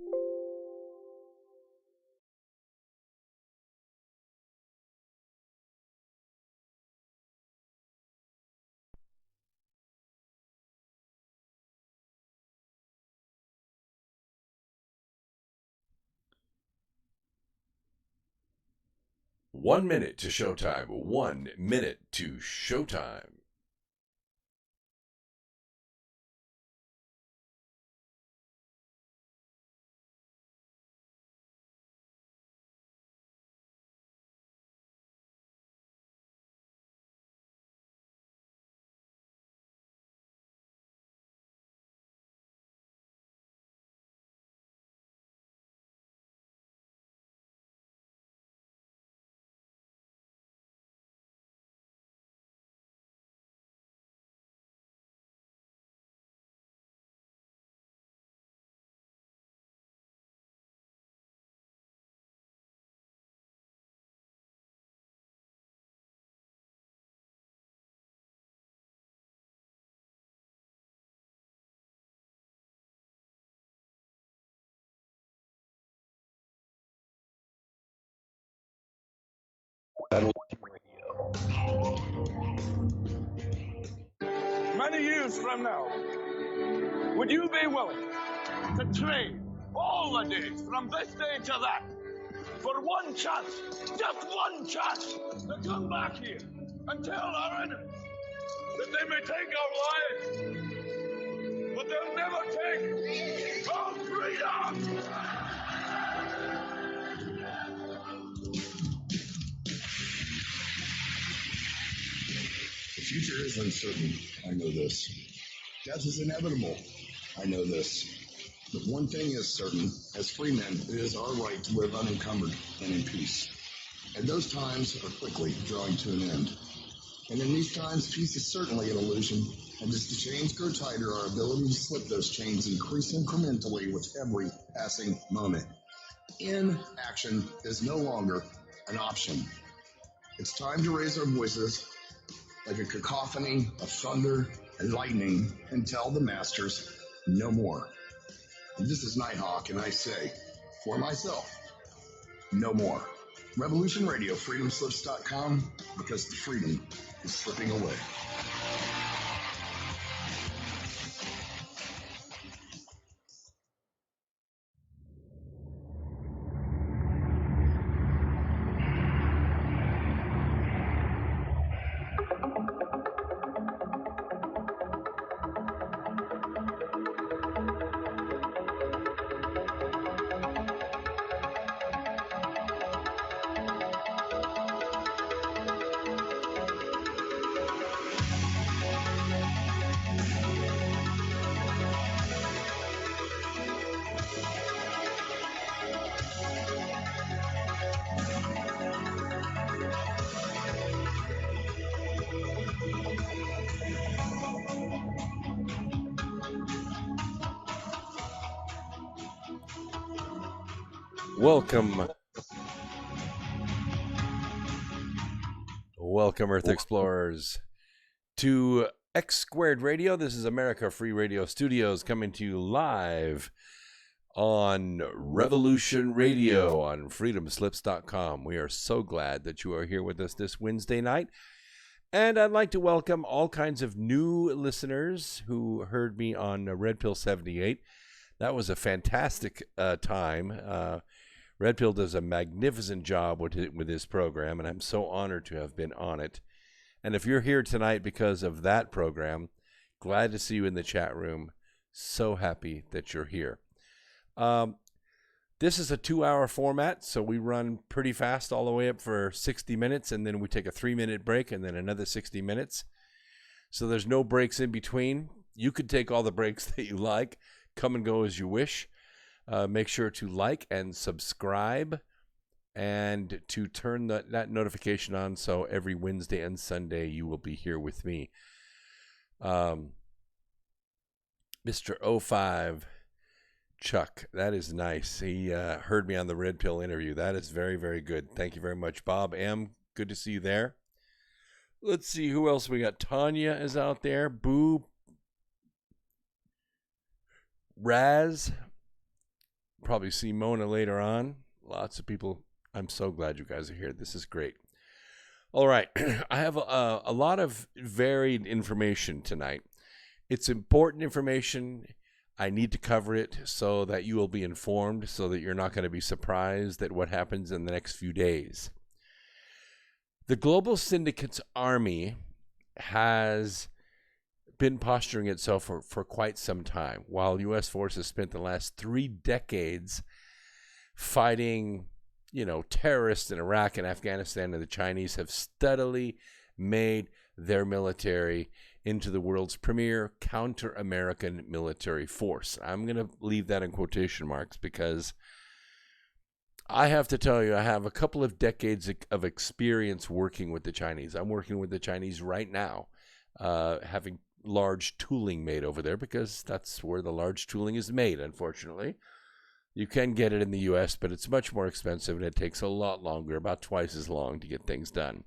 1 minute to showtime. 1 minute to showtime. Many years from now, would you be willing to trade all the days from this day to that for one chance, just one chance, to come back here and tell our enemies that they may take our lives, but they'll never take our freedom? The future is uncertain. I know this. Death is inevitable. I know this. But one thing is certain. As free men, it is our right to live unencumbered and in peace. And those times are quickly drawing to an end. And in these times, peace is certainly an illusion. And as the chains grow tighter, our ability to slip those chains increase incrementally with every passing moment. Inaction is no longer an option. It's time to raise our voices like a cacophony of thunder and lightning and tell the masters no more. And this is Nighthawk, and I say, for myself, no more. Revolution Radio, freedomslips.com, because the freedom is slipping away. Welcome, Earth Explorers, to X Squared Radio. This is America Free Radio Studios coming to you live on Revolution Radio on freedomslips.com. We are so glad that you are here with us this Wednesday night. And I'd like to welcome all kinds of new listeners who heard me on Red Pill 78. That was a fantastic time. Red Pill does a magnificent job with his program, and I'm so honored to have been on it. And if you're here tonight because of that program, glad to see you in the chat room. So happy that you're here. This is a 2-hour format, so we run pretty fast all the way up for 60 minutes, and then we take a 3-minute break, and then another 60 minutes. So there's no breaks in between. You could take all the breaks that you like, come and go as you wish. Make sure to like and subscribe and to turn that notification on so every Wednesday and Sunday you will be here with me. Mr. 05 Chuck, that is nice. He heard me on the Red Pill interview. That is very, very good. Thank you very much, Bob M. Good to see you there. Let's see who else we got. Tanya is out there. Boo. Raz. probably see Mona later on. Lots of people. I'm so glad you guys are here. This is great. All right. I have a lot of varied information tonight. It's important information. I need to cover it so that you will be informed, so that you're not going to be surprised at what happens in the next few days. The Global Syndicate's army has been posturing itself for quite some time, while U.S. forces spent the last 3 decades fighting, terrorists in Iraq and Afghanistan, and the Chinese have steadily made their military into the world's premier counter-American military force. I'm going to leave that in quotation marks because I have to tell you, I have a couple of decades of experience working with the Chinese. I'm working with the Chinese right now, having large tooling made over there because that's where the large tooling is made, unfortunately. You can get it in the U.S., but it's much more expensive and it takes a lot longer, about twice as long to get things done.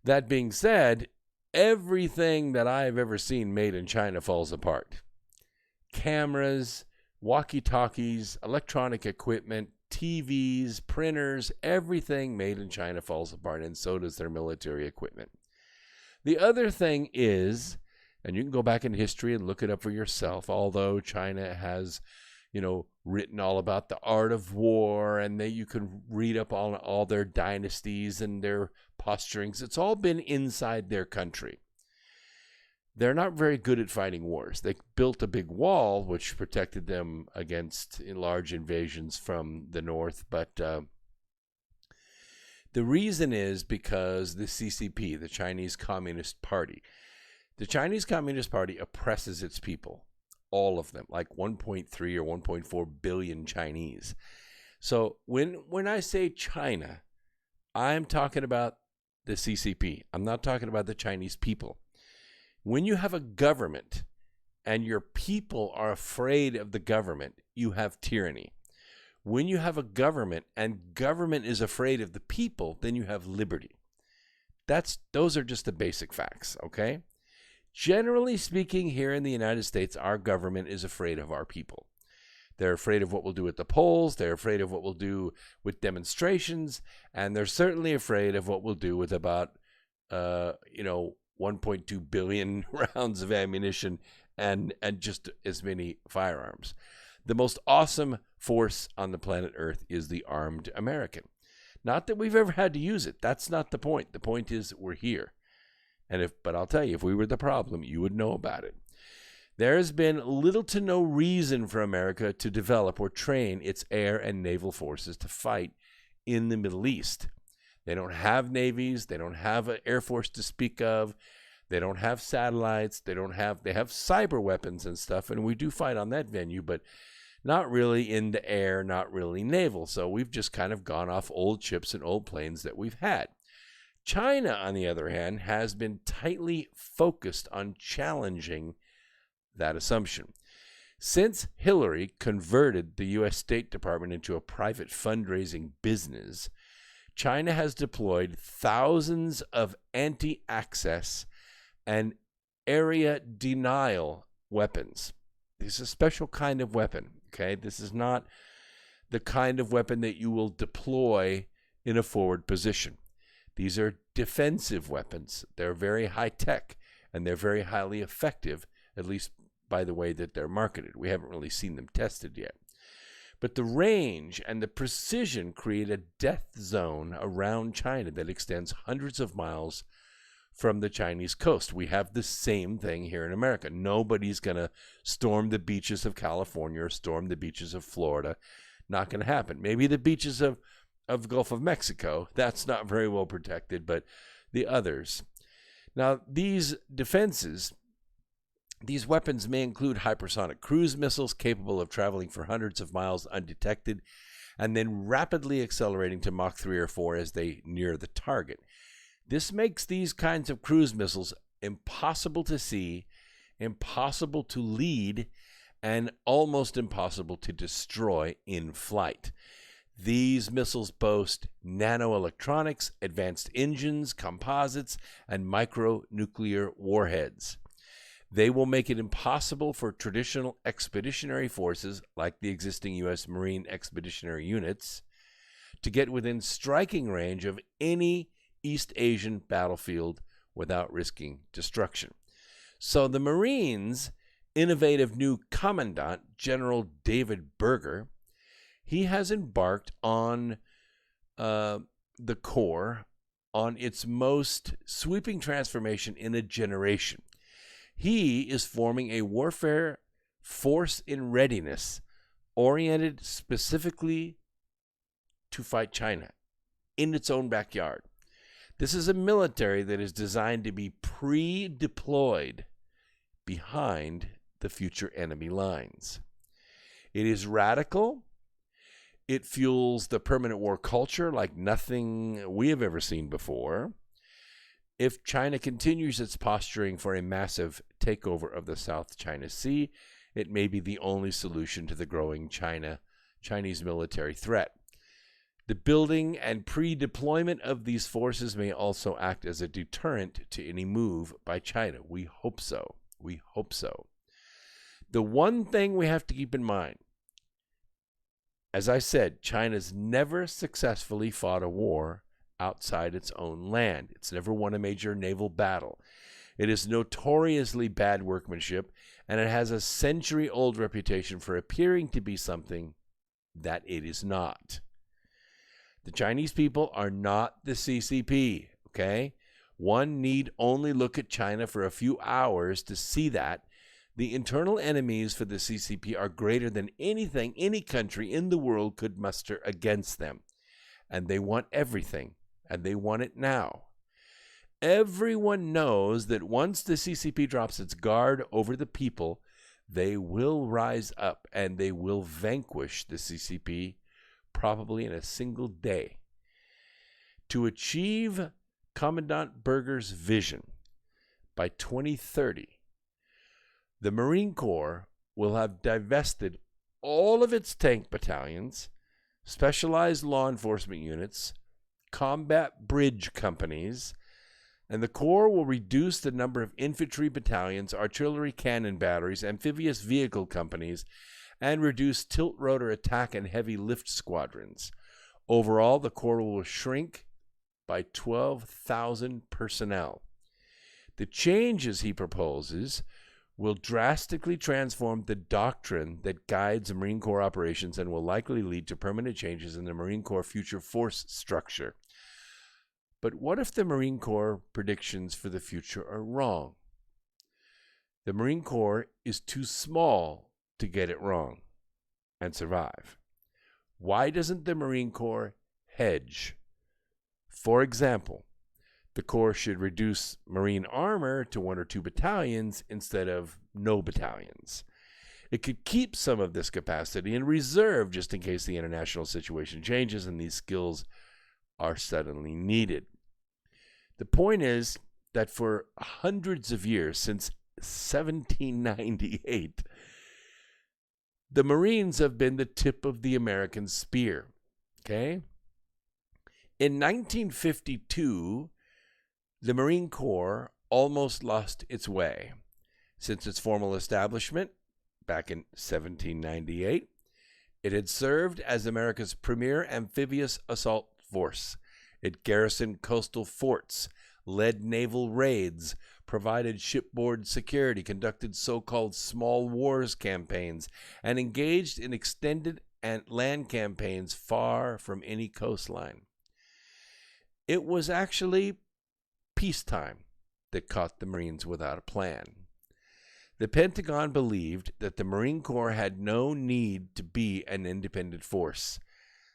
That being said, everything that I've ever seen made in China falls apart. Cameras, walkie-talkies, electronic equipment, TVs, printers, everything made in China falls apart, and so does their military equipment. The other thing is, and you can go back in history and look it up for yourself, although China has, written all about the art of war, and you can read up on all their dynasties and their posturings. It's all been inside their country. They're not very good at fighting wars. They built a big wall, which protected them against large invasions from the north, but the reason is because the CCP, the Chinese Communist Party, oppresses its people, all of them, like 1.3 or 1.4 billion Chinese. So when I say China, I'm talking about the CCP. I'm not talking about the Chinese people. When you have a government and your people are afraid of the government, you have tyranny. When you have a government and government is afraid of the people, then you have liberty. Those are just the basic facts, okay? Generally speaking, here in the United States, our government is afraid of our people. They're afraid of what we'll do at the polls. They're afraid of what we'll do with demonstrations. And they're certainly afraid of what we'll do with about, 1.2 billion rounds of ammunition and just as many firearms. The most awesome force on the planet Earth is the armed American. Not that we've ever had to use it. That's not the point. The point is we're here. But I'll tell you, if we were the problem, you would know about it. There has been little to no reason for America to develop or train its air and naval forces to fight in the Middle East. They don't have navies. They don't have an air force to speak of. They don't have satellites. They have cyber weapons and stuff, and we do fight on that venue, but not really in the air, not really naval. So we've just kind of gone off old ships and old planes that we've had. China, on the other hand, has been tightly focused on challenging that assumption. Since Hillary converted the U.S. State Department into a private fundraising business, China has deployed thousands of anti-access and area denial weapons. This is a special kind of weapon, okay? This is not the kind of weapon that you will deploy in a forward position. These are defensive weapons. They're very high-tech, and they're very highly effective, at least by the way that they're marketed. We haven't really seen them tested yet. But the range and the precision create a death zone around China that extends hundreds of miles from the Chinese coast. We have the same thing here in America. Nobody's going to storm the beaches of California or storm the beaches of Florida. Not going to happen. Maybe the beaches of the Gulf of Mexico. That's not very well protected, but the others. Now, these defenses, these weapons may include hypersonic cruise missiles capable of traveling for hundreds of miles undetected and then rapidly accelerating to Mach 3 or 4 as they near the target. This makes these kinds of cruise missiles impossible to see, impossible to lead, and almost impossible to destroy in flight. These missiles boast nanoelectronics, advanced engines, composites, and micronuclear warheads. They will make it impossible for traditional expeditionary forces, like the existing U.S. Marine Expeditionary units, to get within striking range of any East Asian battlefield without risking destruction. So the Marines' innovative new Commandant, General David Berger, he has embarked on the Corps on its most sweeping transformation in a generation. He is forming a warfare force-in-readiness oriented specifically to fight China in its own backyard. This is a military that is designed to be pre-deployed behind the future enemy lines. It is radical. It fuels the permanent war culture like nothing we have ever seen before. If China continues its posturing for a massive takeover of the South China Sea, it may be the only solution to the growing Chinese military threat. The building and pre-deployment of these forces may also act as a deterrent to any move by China. We hope so. We hope so. The one thing we have to keep in mind, as I said, China's never successfully fought a war outside its own land. It's never won a major naval battle. It is notoriously bad workmanship, and it has a century-old reputation for appearing to be something that it is not. The Chinese people are not the CCP, okay? One need only look at China for a few hours to see that. The internal enemies for the CCP are greater than anything any country in the world could muster against them. And they want everything, and they want it now. Everyone knows that once the CCP drops its guard over the people, they will rise up and they will vanquish the CCP probably in a single day. To achieve Commandant Berger's vision, by 2030, the Marine Corps will have divested all of its tank battalions, specialized law enforcement units, combat bridge companies, and the Corps will reduce the number of infantry battalions, artillery cannon batteries, amphibious vehicle companies, and reduce tilt-rotor attack and heavy lift squadrons. Overall, the Corps will shrink by 12,000 personnel. The changes he proposes will drastically transform the doctrine that guides Marine Corps operations and will likely lead to permanent changes in the Marine Corps future force structure. But what if the Marine Corps predictions for the future are wrong? The Marine Corps is too small to get it wrong and survive. Why doesn't the Marine Corps hedge? For example, the Corps should reduce Marine armor to 1 or 2 battalions instead of no battalions. It could keep some of this capacity in reserve just in case the international situation changes and these skills are suddenly needed. The point is that for hundreds of years, since 1798, the Marines have been the tip of the American spear. Okay? In 1952, the Marine Corps almost lost its way. Since its formal establishment back in 1798, it had served as America's premier amphibious assault force. It garrisoned coastal forts, led naval raids, provided shipboard security, conducted so-called small wars campaigns, and engaged in extended land campaigns far from any coastline. It was actually peacetime that caught the Marines without a plan. The Pentagon believed that the Marine Corps had no need to be an independent force.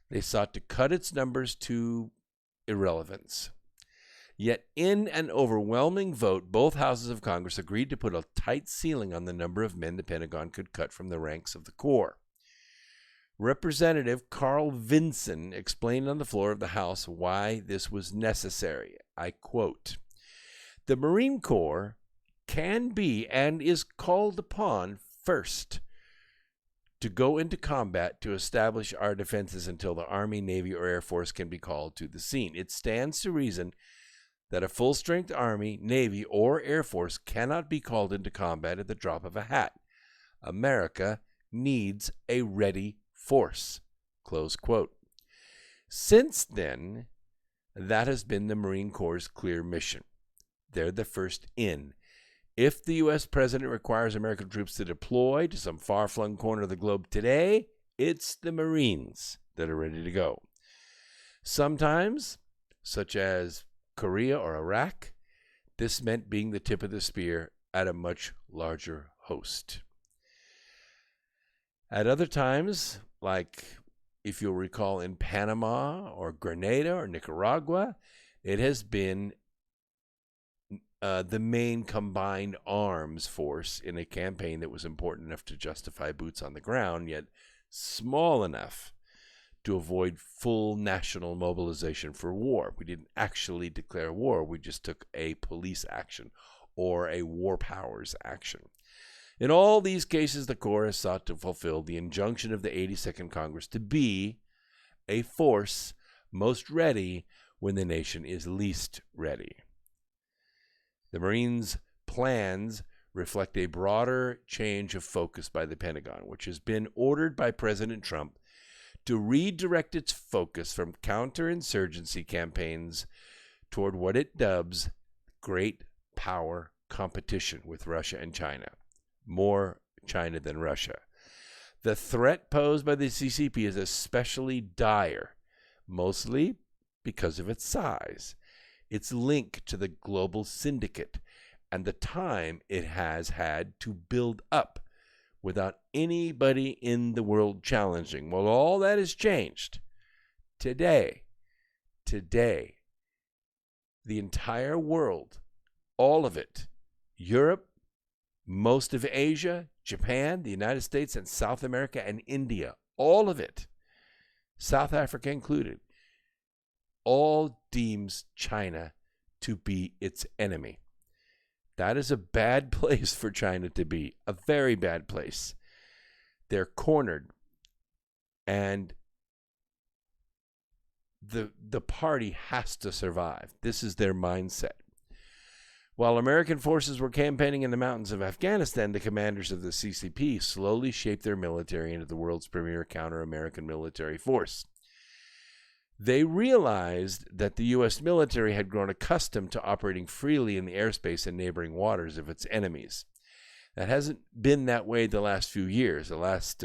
They sought to cut its numbers to irrelevance. Yet in an overwhelming vote, both houses of Congress agreed to put a tight ceiling on the number of men the Pentagon could cut from the ranks of the Corps. Representative Carl Vinson explained on the floor of the House why this was necessary. I quote, "The Marine Corps can be and is called upon first to go into combat to establish our defenses until the Army, Navy, or Air Force can be called to the scene. It stands to reason that a full-strength Army, Navy, or Air Force cannot be called into combat at the drop of a hat. America needs a ready force." Close quote. Since then, that has been the Marine Corps' clear mission. They're the first in. If the U.S. president requires American troops to deploy to some far-flung corner of the globe today, it's the Marines that are ready to go. Sometimes, such as Korea or Iraq, this meant being the tip of the spear at a much larger host. At other times, like if you'll recall in Panama or Grenada or Nicaragua, it has been the main combined arms force in a campaign that was important enough to justify boots on the ground, yet small enough to avoid full national mobilization for war. We didn't actually declare war. We just took a police action or a war powers action. In all these cases, the Corps has sought to fulfill the injunction of the 82nd Congress to be a force most ready when the nation is least ready. The Marines' plans reflect a broader change of focus by the Pentagon, which has been ordered by President Trump to redirect its focus from counterinsurgency campaigns toward what it dubs great power competition with Russia and China. More China than Russia. The threat posed by the CCP is especially dire, mostly because of its size, its link to the global syndicate, and the time it has had to build up without anybody in the world challenging. Well, all that has changed. Today, the entire world, all of it, Europe, most of Asia, Japan, the United States, and South America and India, all of it, South Africa included, all deems China to be its enemy. That is a bad place for China to be, a very bad place. They're cornered, and the party has to survive. This is their mindset. While American forces were campaigning in the mountains of Afghanistan, the commanders of the CCP slowly shaped their military into the world's premier counter-American military force. They realized that the U.S. military had grown accustomed to operating freely in the airspace and neighboring waters of its enemies. That hasn't been that way the last few years. The last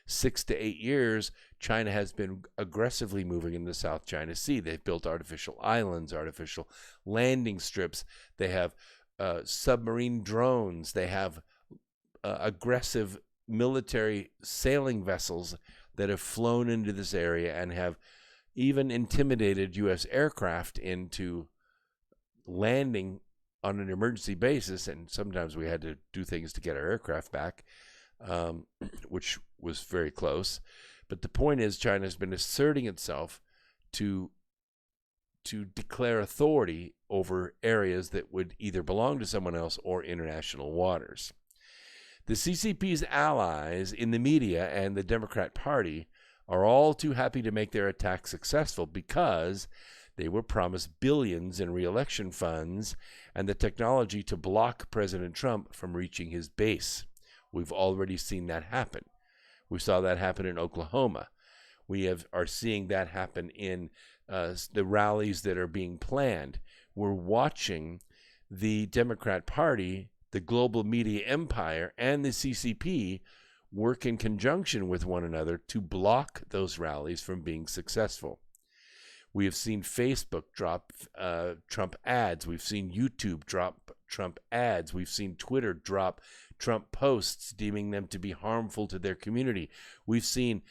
6 to 8 years, China has been aggressively moving in the South China Sea. They've built artificial islands, artificial landing strips. They have submarine drones. They have aggressive military sailing vessels that have flown into this area and have even intimidated U.S. aircraft into landing on an emergency basis, and sometimes we had to do things to get our aircraft back, which was very close. But the point is, China has been asserting itself to declare authority over areas that would either belong to someone else or international waters. The CCP's allies in the media and the Democrat Party are all too happy to make their attack successful because they were promised billions in re-election funds and the technology to block President Trump from reaching his base. We've already seen that happen. We saw that happen in Oklahoma. We are seeing that happen in the rallies that are being planned. We're watching the Democrat Party, the global media empire, and the CCP work in conjunction with one another to block those rallies from being successful. We have seen Facebook drop Trump ads. We've seen YouTube drop Trump ads. We've seen Twitter drop Trump posts, deeming them to be harmful to their community. We've seen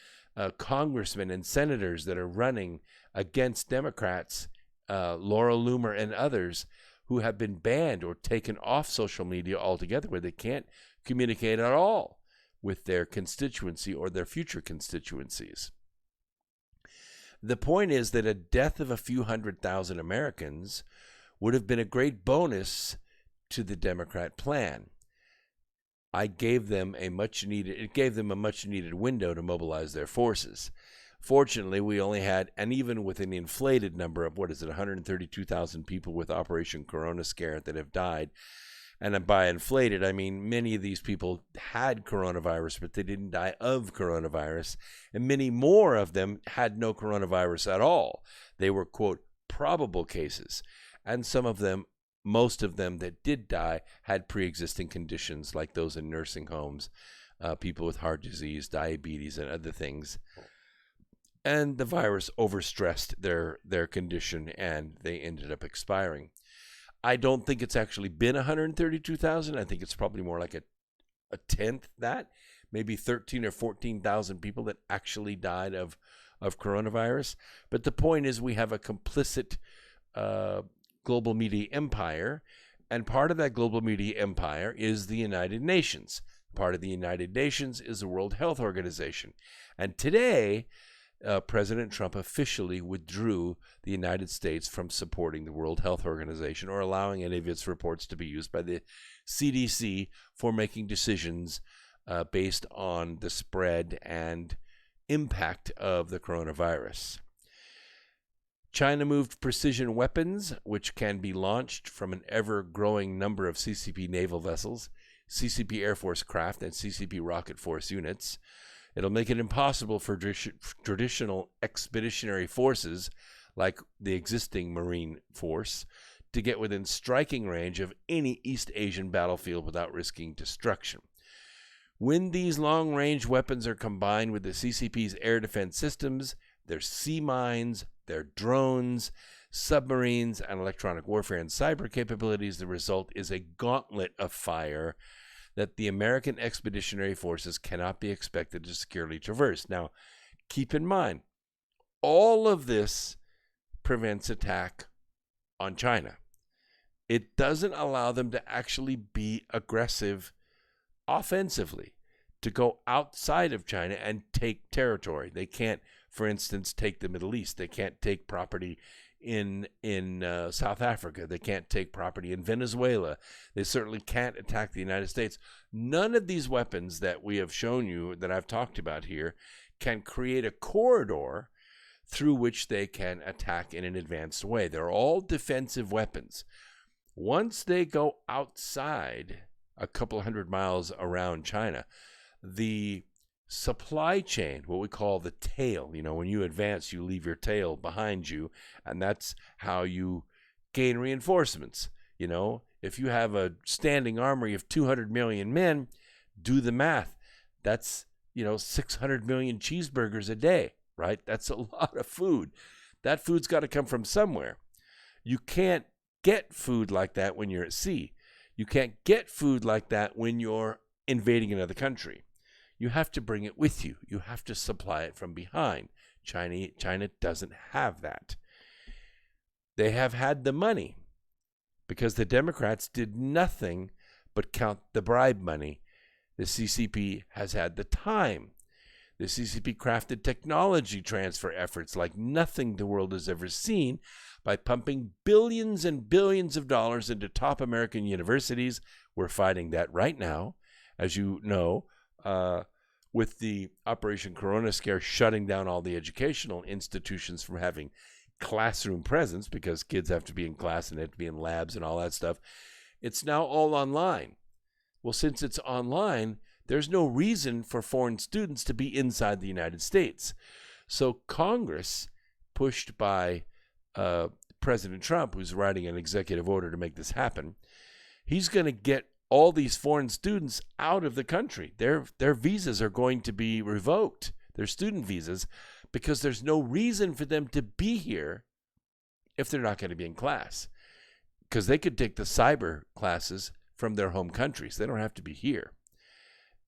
congressmen and senators that are running against Democrats, Laura Loomer and others, who have been banned or taken off social media altogether, where they can't communicate at all with their constituency or their future constituencies. The point is that a death of a few 100,000 Americans would have been a great bonus to the Democrat plan. It gave them a much needed window to mobilize their forces. Fortunately, we only had, and even with an inflated number of, 132,000 people with Operation Corona Scare that have died. And by inflated, I mean many of these people had coronavirus, but they didn't die of coronavirus. And many more of them had no coronavirus at all. They were, quote, probable cases. And some of them, most of them that did die, had pre-existing conditions like those in nursing homes, people with heart disease, diabetes, and other things. And the virus overstressed their condition, and they ended up expiring. I don't think it's actually been 132,000. I think it's probably more like a tenth that, maybe 13 or 14,000 people that actually died of coronavirus. But the point is, we have a complicit global media empire, and part of that global media empire is the United Nations. Part of the United Nations is the World Health Organization. And today, President Trump officially withdrew the United States from supporting the World Health Organization or allowing any of its reports to be used by the CDC for making decisions based on the spread and impact of the coronavirus. China moved precision weapons, which can be launched from an ever-growing number of CCP naval vessels, CCP Air Force craft, and CCP rocket force units. It'll make it impossible for traditional expeditionary forces, like the existing Marine force, to get within striking range of any East Asian battlefield without risking destruction. When these long-range weapons are combined with the CCP's air defense systems, their sea mines, their drones, submarines, and electronic warfare and cyber capabilities, the result is a gauntlet of fire that the American expeditionary forces cannot be expected to securely traverse. Now, keep in mind, all of this prevents attack on China. It doesn't allow them to actually be aggressive offensively, to go outside of China and take territory. They can't, for instance, take the Middle East. They can't take property in South Africa. They can't take property in Venezuela. They certainly can't attack the United States. None of these weapons that we have shown you, that I've talked about here, can create a corridor through which they can attack in an advanced way. They're all defensive weapons. Once they go outside a couple hundred miles around China, the supply chain, what we call the tail, when you advance, you leave your tail behind you, and that's how you gain reinforcements. If you have a standing army of 200 million men, do the math. That's, 600 million cheeseburgers a day, right? That's a lot of food. That food's got to come from somewhere. You can't get food like that when you're at sea. You can't get food like that when you're invading another country. You have to bring it with you. You have to supply it from behind. China doesn't have that. They have had the money because the Democrats did nothing but count the bribe money. The CCP has had the time. The CCP crafted technology transfer efforts like nothing the world has ever seen by pumping billions and billions of dollars into top American universities. We're fighting that right now, as you know, with the Operation Corona Scare shutting down all the educational institutions from having classroom presence because kids have to be in class and they have to be in labs and all that stuff. It's now all online. Well, since it's online, there's no reason for foreign students to be inside the United States. So Congress, pushed by President Trump, who's writing an executive order to make this happen, he's going to get all these foreign students out of the country. Their visas are going to be revoked, their student visas, because there's no reason for them to be here if they're not going to be in class. Because they could take the cyber classes from their home countries. They don't have to be here.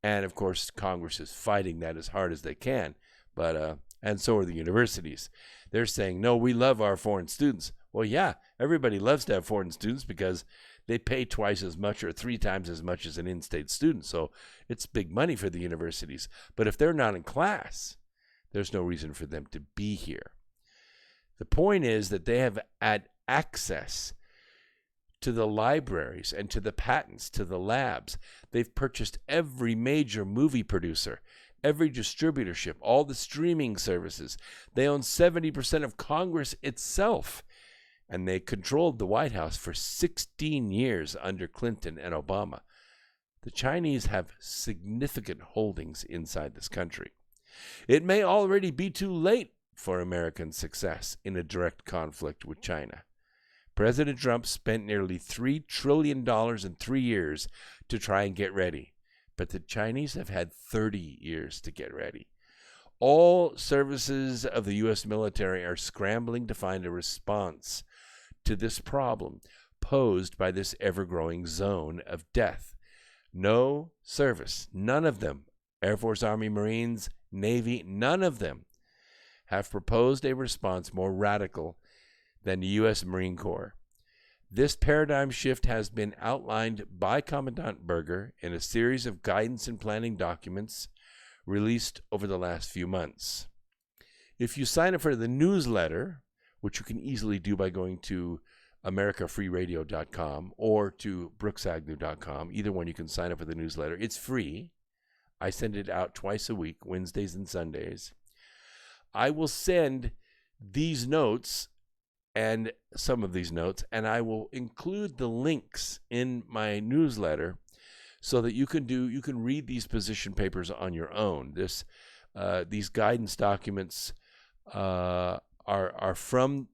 And of course, Congress is fighting that as hard as they can. But and so are the universities. They're saying, no, we love our foreign students. Well, yeah, everybody loves to have foreign students because they pay twice as much or 3 times as much as an in-state student. So it's big money for the universities. But if they're not in class, there's no reason for them to be here. The point is that they have had access to the libraries and to the patents, to the labs. They've purchased every major movie producer, every distributorship, all the streaming services. They own 70% of Congress itself. And they controlled the White House for 16 years under Clinton and Obama. The Chinese have significant holdings inside this country. It may already be too late for American success in a direct conflict with China. President Trump spent nearly $3 trillion in 3 years to try and get ready. But the Chinese have had 30 years to get ready. All services of the U.S. military are scrambling to find a response to this problem posed by this ever-growing zone of death. No service, none of them, Air Force, Army, Marines, Navy, none of them have proposed a response more radical than the U.S. Marine Corps. This paradigm shift has been outlined by Commandant Berger in a series of guidance and planning documents released over the last few months. If you sign up for the newsletter, which you can easily do by going to americafreeradio.com or to brooksagnew.com, either one you can sign up for the newsletter. It's free. I send it out twice a week, Wednesdays and Sundays. I will send these notes and some of these notes, and I will include the links in my newsletter so that you can read these position papers on your own. These guidance documents are from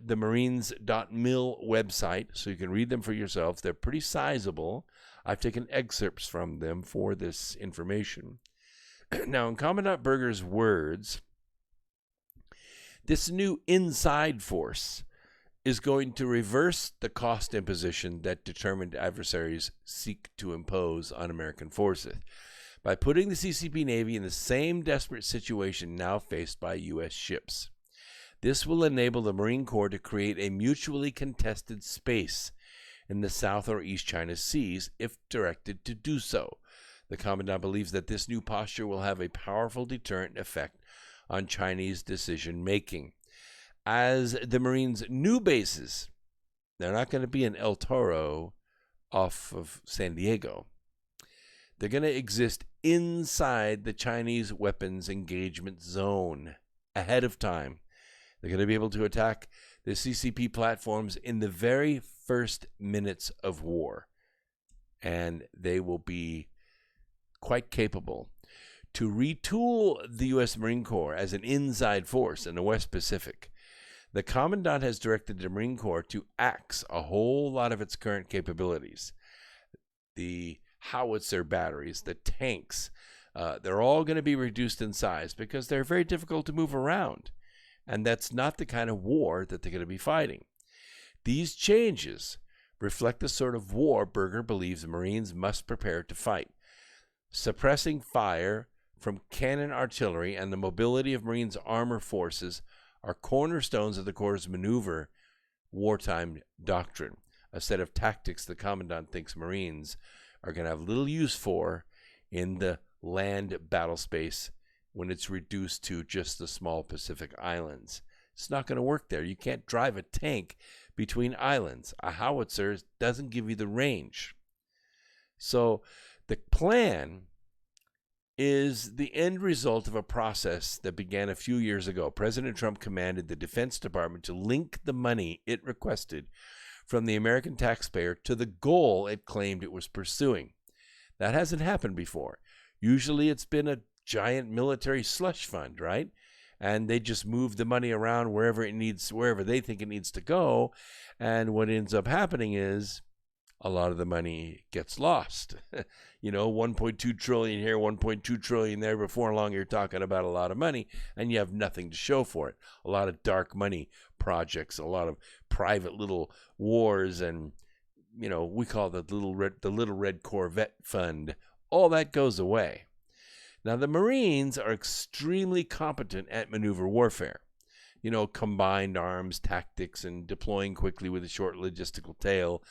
the Marines.mil website, so you can read them for yourself. They're pretty sizable. I've taken excerpts from them for this information. Now, in Commandant Berger's words, this new inside force is going to reverse the cost imposition that determined adversaries seek to impose on American forces by putting the CCP Navy in the same desperate situation now faced by U.S. ships. This will enable the Marine Corps to create a mutually contested space in the South or East China Seas if directed to do so. The Commandant believes that this new posture will have a powerful deterrent effect on Chinese decision-making. As the Marines' new bases, they're not going to be in El Toro off of San Diego. They're going to exist inside the Chinese weapons engagement zone ahead of time. They're going to be able to attack the CCP platforms in the very first minutes of war. And they will be quite capable to retool the U.S. Marine Corps as an inside force in the West Pacific. The Commandant has directed the Marine Corps to axe a whole lot of its current capabilities. The Howitzer batteries, the tanks, they're all going to be reduced in size because they're very difficult to move around. And that's not the kind of war that they're going to be fighting. These changes reflect the sort of war Berger believes the Marines must prepare to fight. Suppressing fire from cannon artillery and the mobility of Marines' armor forces are cornerstones of the Corps' maneuver wartime doctrine, a set of tactics the Commandant thinks Marines are going to have little use for in the land battle space when it's reduced to just the small Pacific islands. It's not going to work there. You can't drive a tank between islands. A howitzer doesn't give you the range. So the plan is the end result of a process that began a few years ago. President Trump commanded the Defense Department to link the money it requested from the American taxpayer to the goal it claimed it was pursuing. That hasn't happened before. Usually it's been a giant military slush fund, right? And they just move the money around wherever they think it needs to go. And what ends up happening is a lot of the money gets lost. 1.2 trillion here, 1.2 trillion there. Before long, you're talking about a lot of money, and you have nothing to show for it. A lot of dark money projects, a lot of private little wars, and we call it the little red Corvette fund. All that goes away. Now, the Marines are extremely competent at maneuver warfare. Combined arms, tactics, and deploying quickly with a short logistical tail.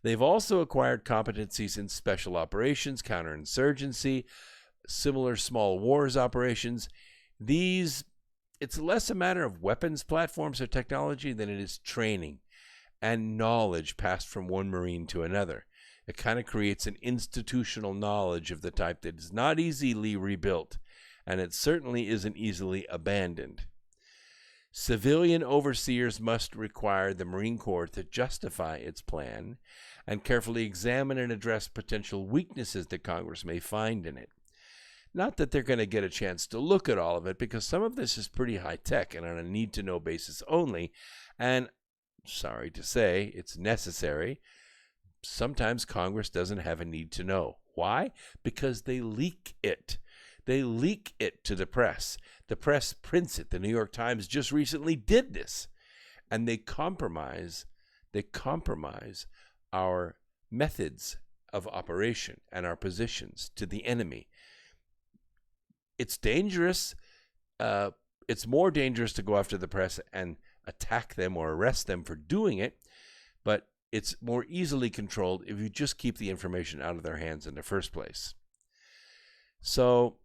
They've also acquired competencies in special operations, counterinsurgency, similar small wars operations. It's less a matter of weapons, platforms, or technology than it is training and knowledge passed from one Marine to another. It kind of creates an institutional knowledge of the type that is not easily rebuilt and it certainly isn't easily abandoned. Civilian overseers must require the Marine Corps to justify its plan and carefully examine and address potential weaknesses that Congress may find in it. Not that they're going to get a chance to look at all of it, because some of this is pretty high-tech and on a need-to-know basis only, and, sorry to say, it's necessary. Sometimes Congress doesn't have a need to know. Why? Because they leak it. They leak it to the press. The press prints it. The New York Times just recently did this. And they compromise our methods of operation and our positions to the enemy. It's dangerous. It's more dangerous to go after the press and attack them or arrest them for doing it, but it's more easily controlled if you just keep the information out of their hands in the first place. So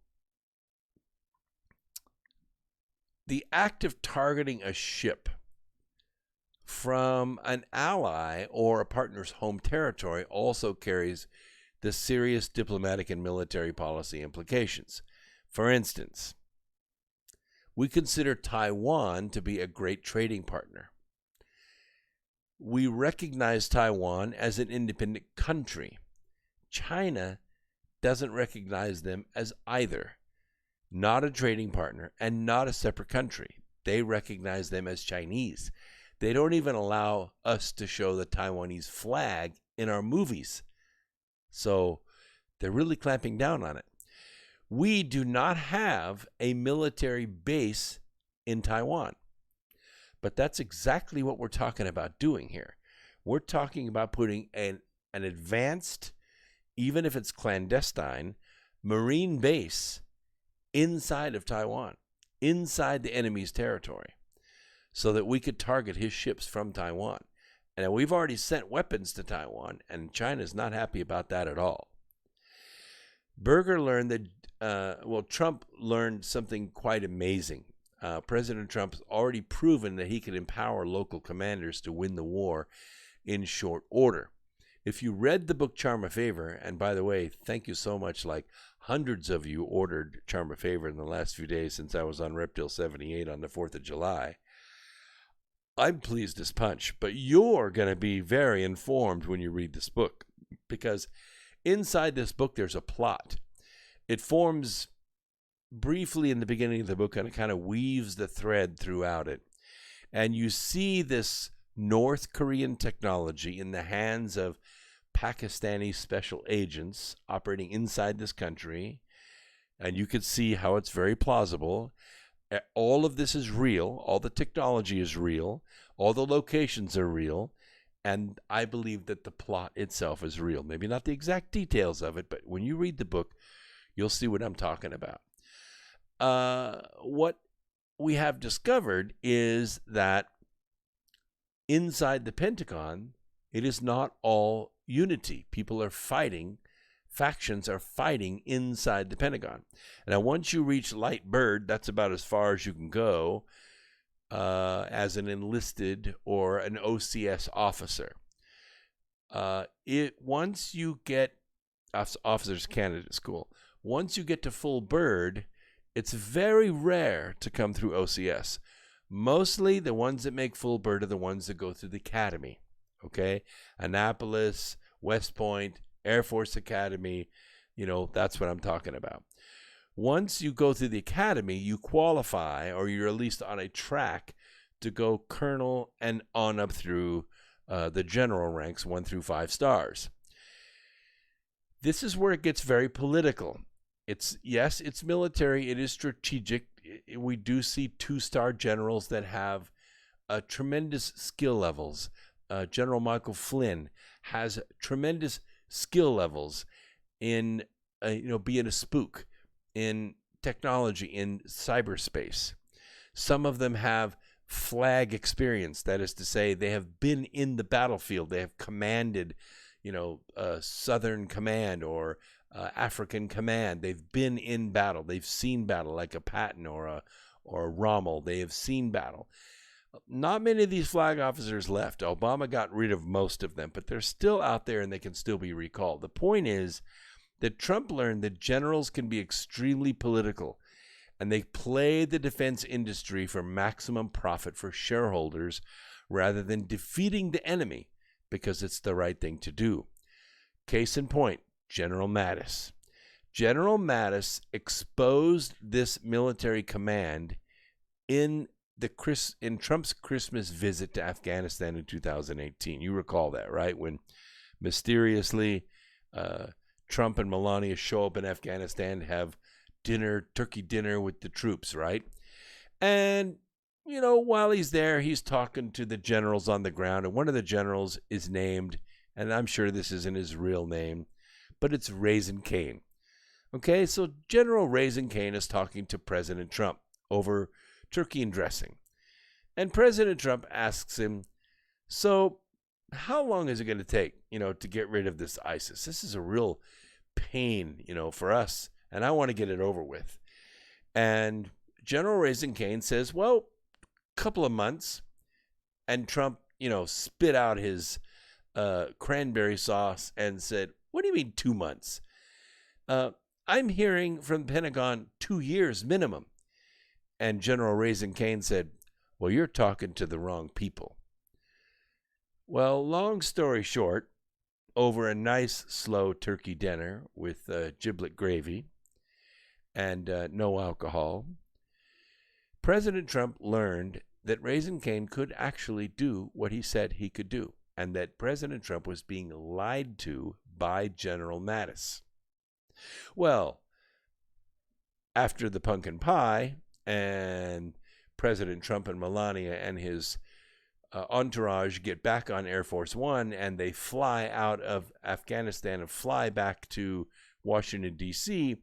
the act of targeting a ship from an ally or a partner's home territory also carries the serious diplomatic and military policy implications. For instance, we consider Taiwan to be a great trading partner. We recognize Taiwan as an independent country. China doesn't recognize them as either, not a trading partner and not a separate country. They recognize them as Chinese. They don't even allow us to show the Taiwanese flag in our movies. So they're really clamping down on it. We do not have a military base in Taiwan. But that's exactly what we're talking about doing here. We're talking about putting an advanced, even if it's clandestine, Marine base inside of Taiwan, inside the enemy's territory, so that we could target his ships from Taiwan. And we've already sent weapons to Taiwan, and China's not happy about that at all. Berger learned that, Trump learned something quite amazing. President Trump's already proven that he can empower local commanders to win the war in short order. If you read the book Charm of Favor, and by the way, thank you so much, like hundreds of you ordered Charm of Favor in the last few days since I was on Reptile 78 on the 4th of July. I'm pleased as punch, but you're going to be very informed when you read this book, because inside this book there's a plot. It forms briefly in the beginning of the book, and it kind of weaves the thread throughout it. And you see this North Korean technology in the hands of Pakistani special agents operating inside this country, and you could see how it's very plausible. All of this is real. All the technology is real. All the locations are real. And I believe that the plot itself is real. Maybe not the exact details of it, but when you read the book, you'll see what I'm talking about. What we have discovered is that inside the Pentagon, it is not all unity. People are fighting. Factions are fighting inside the Pentagon. Now, once you reach light bird, that's about as far as you can go as an enlisted or an OCS officer. Once you get officers candidate school, once you get to full bird, it's very rare to come through OCS. Mostly the ones that make full bird are the ones that go through the academy. Okay? Annapolis, West Point, Air Force Academy, that's what I'm talking about. Once you go through the academy, you qualify, or you're at least on a track to go colonel and on up through the general ranks, 1 through 5 stars. This is where it gets very political. It's military, it is strategic. We do see 2-star generals that have tremendous skill levels. General Michael Flynn has tremendous skill levels in being a spook, in technology, in cyberspace. Some of them have flag experience. That is to say, they have been in the battlefield. They have commanded, Southern Command or African Command. They've been in battle. They've seen battle, like a Patton or a Rommel. They have seen battle. Not many of these flag officers left. Obama got rid of most of them, but they're still out there and they can still be recalled. The point is that Trump learned that generals can be extremely political. And they play the defense industry for maximum profit for shareholders rather than defeating the enemy because it's the right thing to do. Case in point, General Mattis. General Mattis exposed this military command in Trump's Christmas visit to Afghanistan in 2018. You recall that, right? When mysteriously Trump and Melania show up in Afghanistan to have turkey dinner with the troops, right? And, while he's there, he's talking to the generals on the ground, and one of the generals is named, and I'm sure this isn't his real name, but it's Raising Cane. Okay, so General Raising Cane is talking to President Trump over turkey and dressing. And President Trump asks him, so how long is it going to take, to get rid of this ISIS? This is a real pain, for us, and I want to get it over with. And General Raising Cane says, well, a couple of months. And Trump, spit out his cranberry sauce and said, what do you mean 2 months? I'm hearing from the Pentagon 2 years minimum. And General Raising Cane said, well, you're talking to the wrong people. Well, long story short, over a nice, slow turkey dinner with giblet gravy and no alcohol, President Trump learned that Raising Cane could actually do what he said he could do, and that President Trump was being lied to by General Mattis. Well, after the pumpkin pie, and President Trump and Melania and his entourage get back on Air Force One, and they fly out of Afghanistan and fly back to Washington, D.C.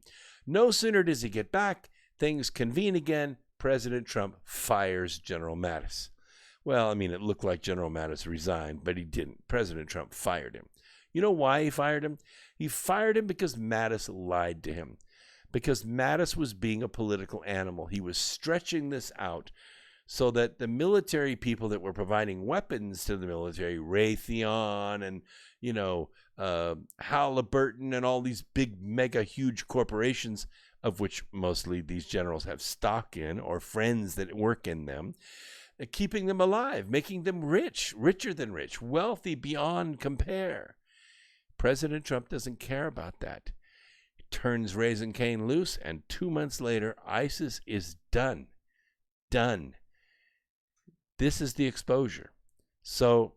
No sooner does he get back, things convene again, President Trump fires General Mattis. Well, it looked like General Mattis resigned, but he didn't. President Trump fired him. You know why he fired him? He fired him because Mattis lied to him. Because Mattis was being a political animal. He was stretching this out so that the military people that were providing weapons to the military, Raytheon and, Halliburton and all these big, mega, huge corporations, of which mostly these generals have stock in or friends that work in them, keeping them alive, making them rich, richer than rich, wealthy beyond compare. President Trump doesn't care about that. Turns Raising Cane loose, and 2 months later, ISIS is done. Done. This is the exposure. So,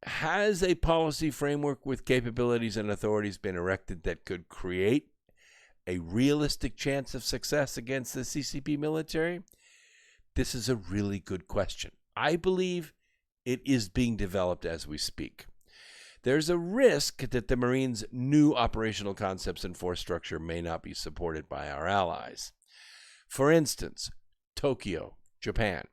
has a policy framework with capabilities and authorities been erected that could create a realistic chance of success against the CCP military? This is a really good question. I believe it is being developed as we speak. There's a risk that the Marines' new operational concepts and force structure may not be supported by our allies. For instance, Tokyo, Japan.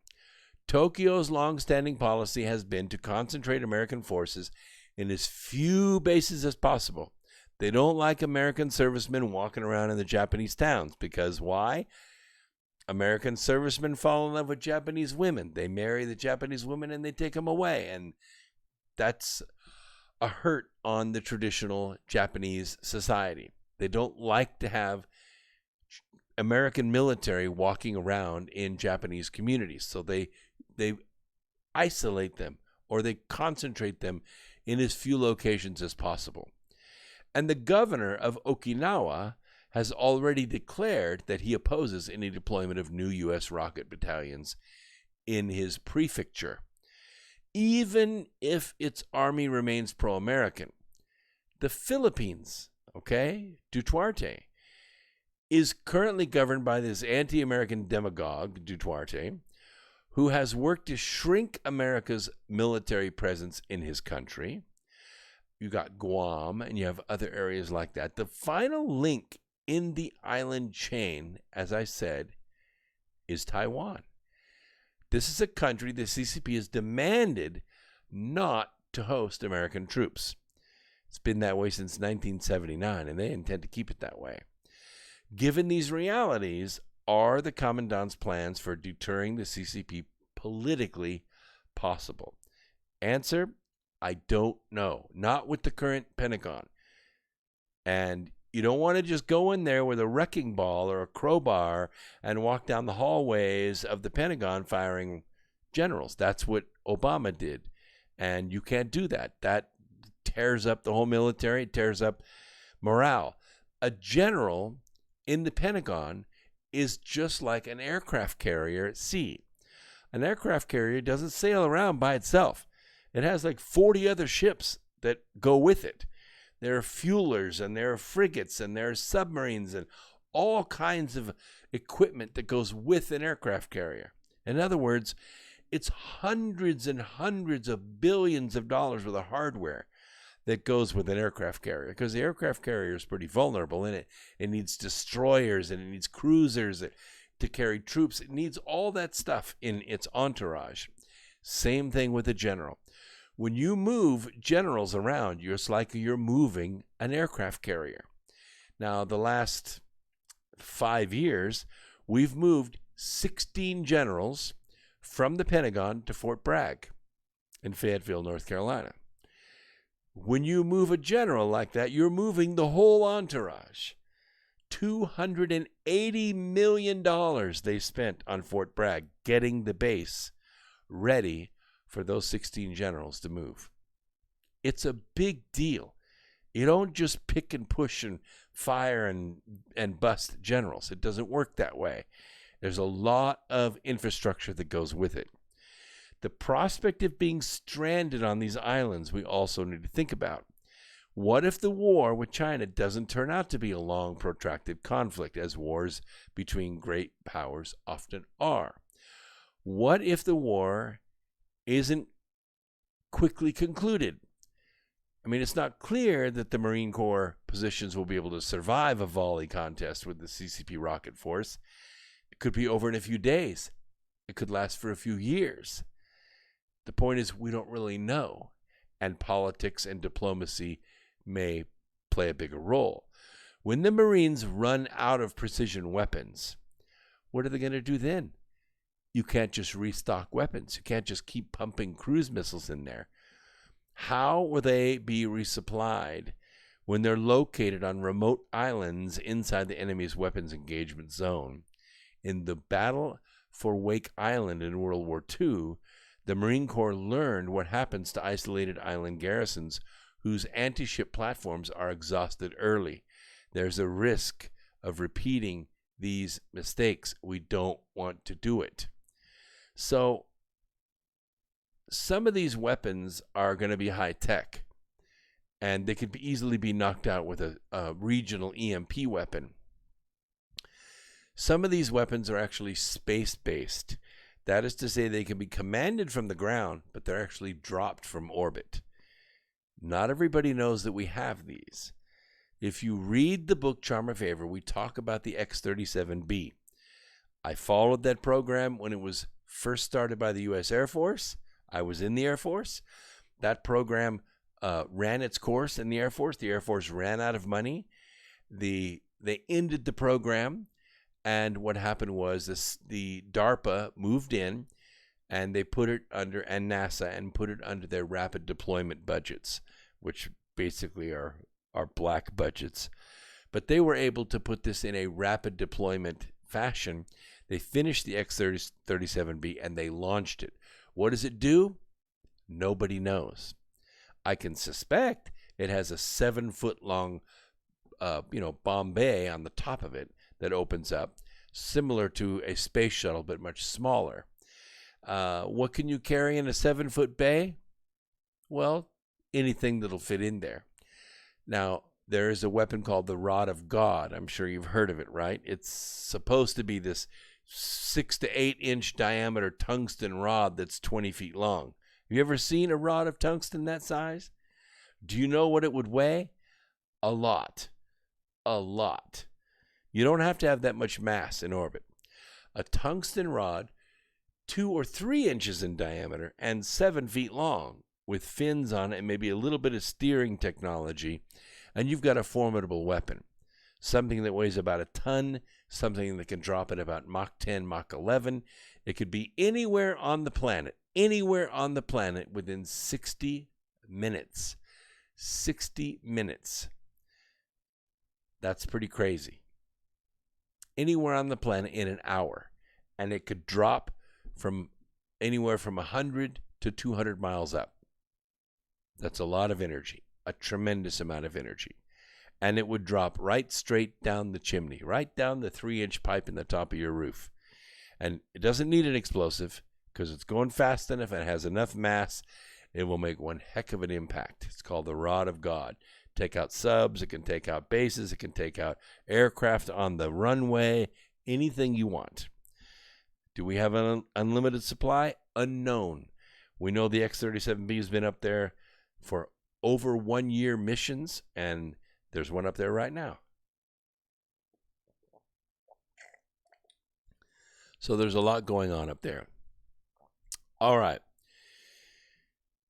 Tokyo's long-standing policy has been to concentrate American forces in as few bases as possible. They don't like American servicemen walking around in the Japanese towns because why? American servicemen fall in love with Japanese women. They marry the Japanese women and they take them away. And that's a hurt on the traditional Japanese society. They don't like to have American military walking around in Japanese communities. So they isolate them or they concentrate them in as few locations as possible. And the governor of Okinawa has already declared that he opposes any deployment of new U.S. rocket battalions in his prefecture, even if its army remains pro-American. The Philippines, Duterte, is currently governed by this anti-American demagogue, Duterte, who has worked to shrink America's military presence in his country. You got Guam, and you have other areas like that. The final link in the island chain, as I said, is Taiwan. This is a country the CCP has demanded not to host American troops. It's been that way since 1979, and they intend to keep it that way. Given these realities, are the Commandant's plans for deterring the CCP politically possible? Answer, I don't know. Not with the current Pentagon. And You don't want to just go in there with a wrecking ball or a crowbar and walk down the hallways of the Pentagon firing generals. That's what Obama did. And you can't do that. That tears up the whole military, tears up morale. A general in the Pentagon is just like an aircraft carrier at sea. An aircraft carrier doesn't sail around by itself. It has like 40 other ships that go with it. There are fuelers, and there are frigates, and there are submarines, and all kinds of equipment that goes with an aircraft carrier. In other words, it's hundreds and hundreds of billions of dollars worth of hardware that goes with an aircraft carrier, because the aircraft carrier is pretty vulnerable in it. It needs destroyers, and it needs cruisers to carry troops. It needs all that stuff in its entourage. Same thing with a general. When you move generals around, it's like you're moving an aircraft carrier. Now, the last 5 years, we've moved 16 generals from the Pentagon to Fort Bragg in Fayetteville, North Carolina. When you move a general like that, you're moving the whole entourage. $280 million they spent on Fort Bragg getting the base ready for those 16 generals to move. It's a big deal. You don't just pick and push and fire and bust generals. It doesn't work that way. There's a lot of infrastructure that goes with it. The prospect of being stranded on these islands we also need to think about. What if the war with China doesn't turn out to be a long, protracted conflict, as wars between great powers often are? What if the war isn't quickly concluded? I mean, it's not clear that the Marine Corps positions will be able to survive a volley contest with the CCP rocket force. It could be over in a few days. It could last for a few years. The point is, we don't really know, and politics and diplomacy may play a bigger role. When the Marines run out of precision weapons, what are they going to do then? You can't just restock weapons. You can't just keep pumping cruise missiles in there. How will they be resupplied when they're located on remote islands inside the enemy's weapons engagement zone? In the battle for Wake Island in World War II, the Marine Corps learned what happens to isolated island garrisons whose anti-ship platforms are exhausted early. There's a risk of repeating these mistakes. We don't want to do it. So some of these weapons are going to be high-tech, and they could easily be knocked out with a regional EMP weapon. Some of these weapons are actually space-based. That is to say, they can be commanded from the ground, but they're actually dropped from orbit. Not everybody knows that we have these. If you read the book Charm or Favor, we talk about the X-37B. I followed that program when it was first started by the U.S. Air Force. I was in the Air Force. That program ran its course in the Air Force. The Air Force ran out of money. They ended the program, and what happened was the DARPA moved in, and they put it under, and NASA, and put it under their rapid deployment budgets, which basically are black budgets. But they were able to put this in a rapid deployment fashion. They finished the X-37B and they launched it. What does it do? Nobody knows. I can suspect it has a 7-foot-long, bomb bay on the top of it that opens up, similar to a space shuttle, but much smaller. What can you carry in a 7-foot bay? Well, anything that'll fit in there. Now, there is a weapon called the Rod of God. I'm sure you've heard of it, right? It's supposed to be this 6 to 8 inch diameter tungsten rod that's 20 feet long. Have you ever seen a rod of tungsten that size? Do you know what it would weigh? A lot. A lot. You don't have to have that much mass in orbit. A tungsten rod, 2 or 3 inches in diameter and 7 feet long, with fins on it and maybe a little bit of steering technology, and you've got a formidable weapon. Something that weighs about a ton, something that can drop at about Mach 10, Mach 11. It could be anywhere on the planet within 60 minutes. 60 minutes. That's pretty crazy. Anywhere on the planet in an hour. And it could drop from anywhere from 100 to 200 miles up. That's a lot of energy, a tremendous amount of energy. And it would drop right straight down the chimney, right down the 3-inch pipe in the top of your roof. And it doesn't need an explosive because it's going fast enough and it has enough mass. It will make one heck of an impact. It's called the Rod of God. Take out subs, it can take out bases, it can take out aircraft on the runway, anything you want. Do we have an unlimited supply? Unknown. We know the X-37B has been up there for over 1 year missions, and there's one up there right now. So there's a lot going on up there. All right.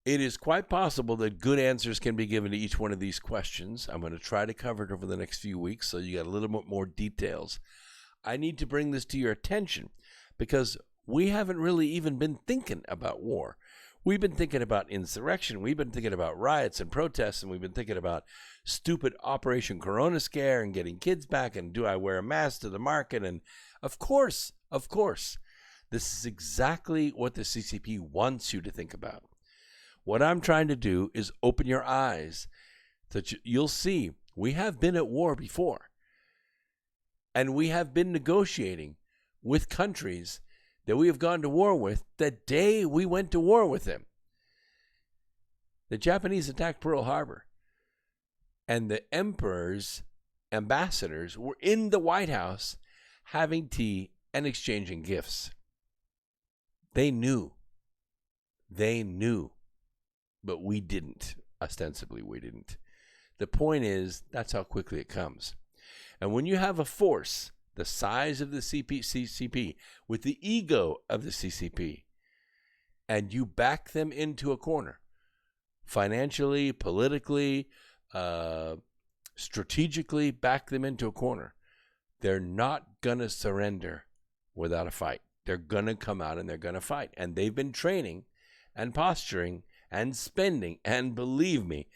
It is quite possible that good answers can be given to each one of these questions. I'm going to try to cover it over the next few weeks so you got a little bit more details. I need to bring this to your attention because we haven't really even been thinking about war. We've been thinking about insurrection. We've been thinking about riots and protests, and we've been thinking about stupid Operation Corona Scare and getting kids back and do I wear a mask to the market? And of course, this is exactly what the CCP wants you to think about. What I'm trying to do is open your eyes that you'll see we have been at war before. And we have been negotiating with countries that we have gone to war with the day we went to war with them. The Japanese attacked Pearl Harbor. And the emperor's ambassadors were in the White House having tea and exchanging gifts. They knew. But we didn't. Ostensibly, we didn't. The point is, that's how quickly it comes. And when you have a force the size of the CCP with the ego of the CCP, and you back them into a corner, financially, politically, strategically back them into a corner, they're not going to surrender without a fight. They're going to come out and they're going to fight. And they've been training and posturing and spending, and believe me,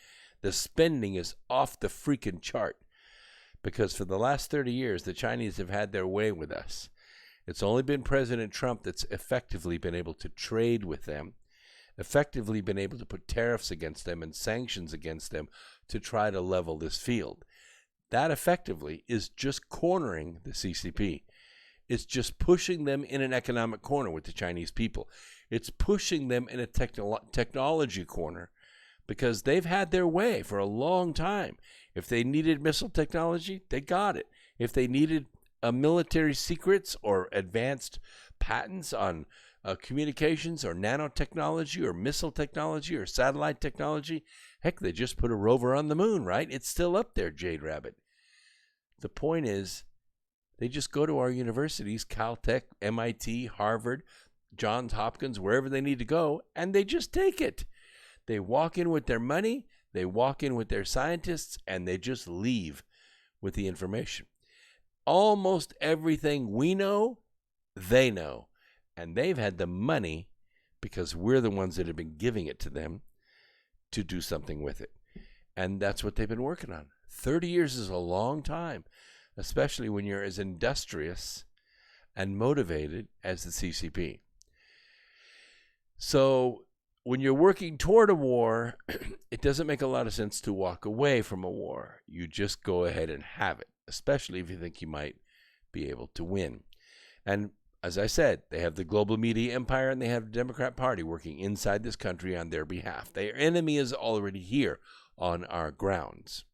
the spending is off the freaking chart because for the last 30 years, the Chinese have had their way with us. It's only been President Trump that's effectively been able to trade with them, effectively been able to put tariffs against them and sanctions against them to try to level this field. That effectively is just cornering the CCP. It's just pushing them in an economic corner with the Chinese people. It's pushing them in a technology corner because they've had their way for a long time. If they needed missile technology, they got it. If they needed military secrets or advanced patents on communications or nanotechnology or missile technology or satellite technology, heck, they just put a rover on the moon, right? It's still up there, Jade Rabbit. The point is, they just go to our universities, Caltech, MIT, Harvard, Johns Hopkins, wherever they need to go, and they just take it. They walk in with their money, they walk in with their scientists, and they just leave with the information. Almost everything we know, they know. And they've had the money, because we're the ones that have been giving it to them, to do something with it. And that's what they've been working on. 30 years is a long time, especially when you're as industrious and motivated as the CCP. So when you're working toward a war, it doesn't make a lot of sense to walk away from a war. You just go ahead and have it, especially if you think you might be able to win. And as I said, they have the global media empire and they have the Democrat Party working inside this country on their behalf. Their enemy is already here on our grounds.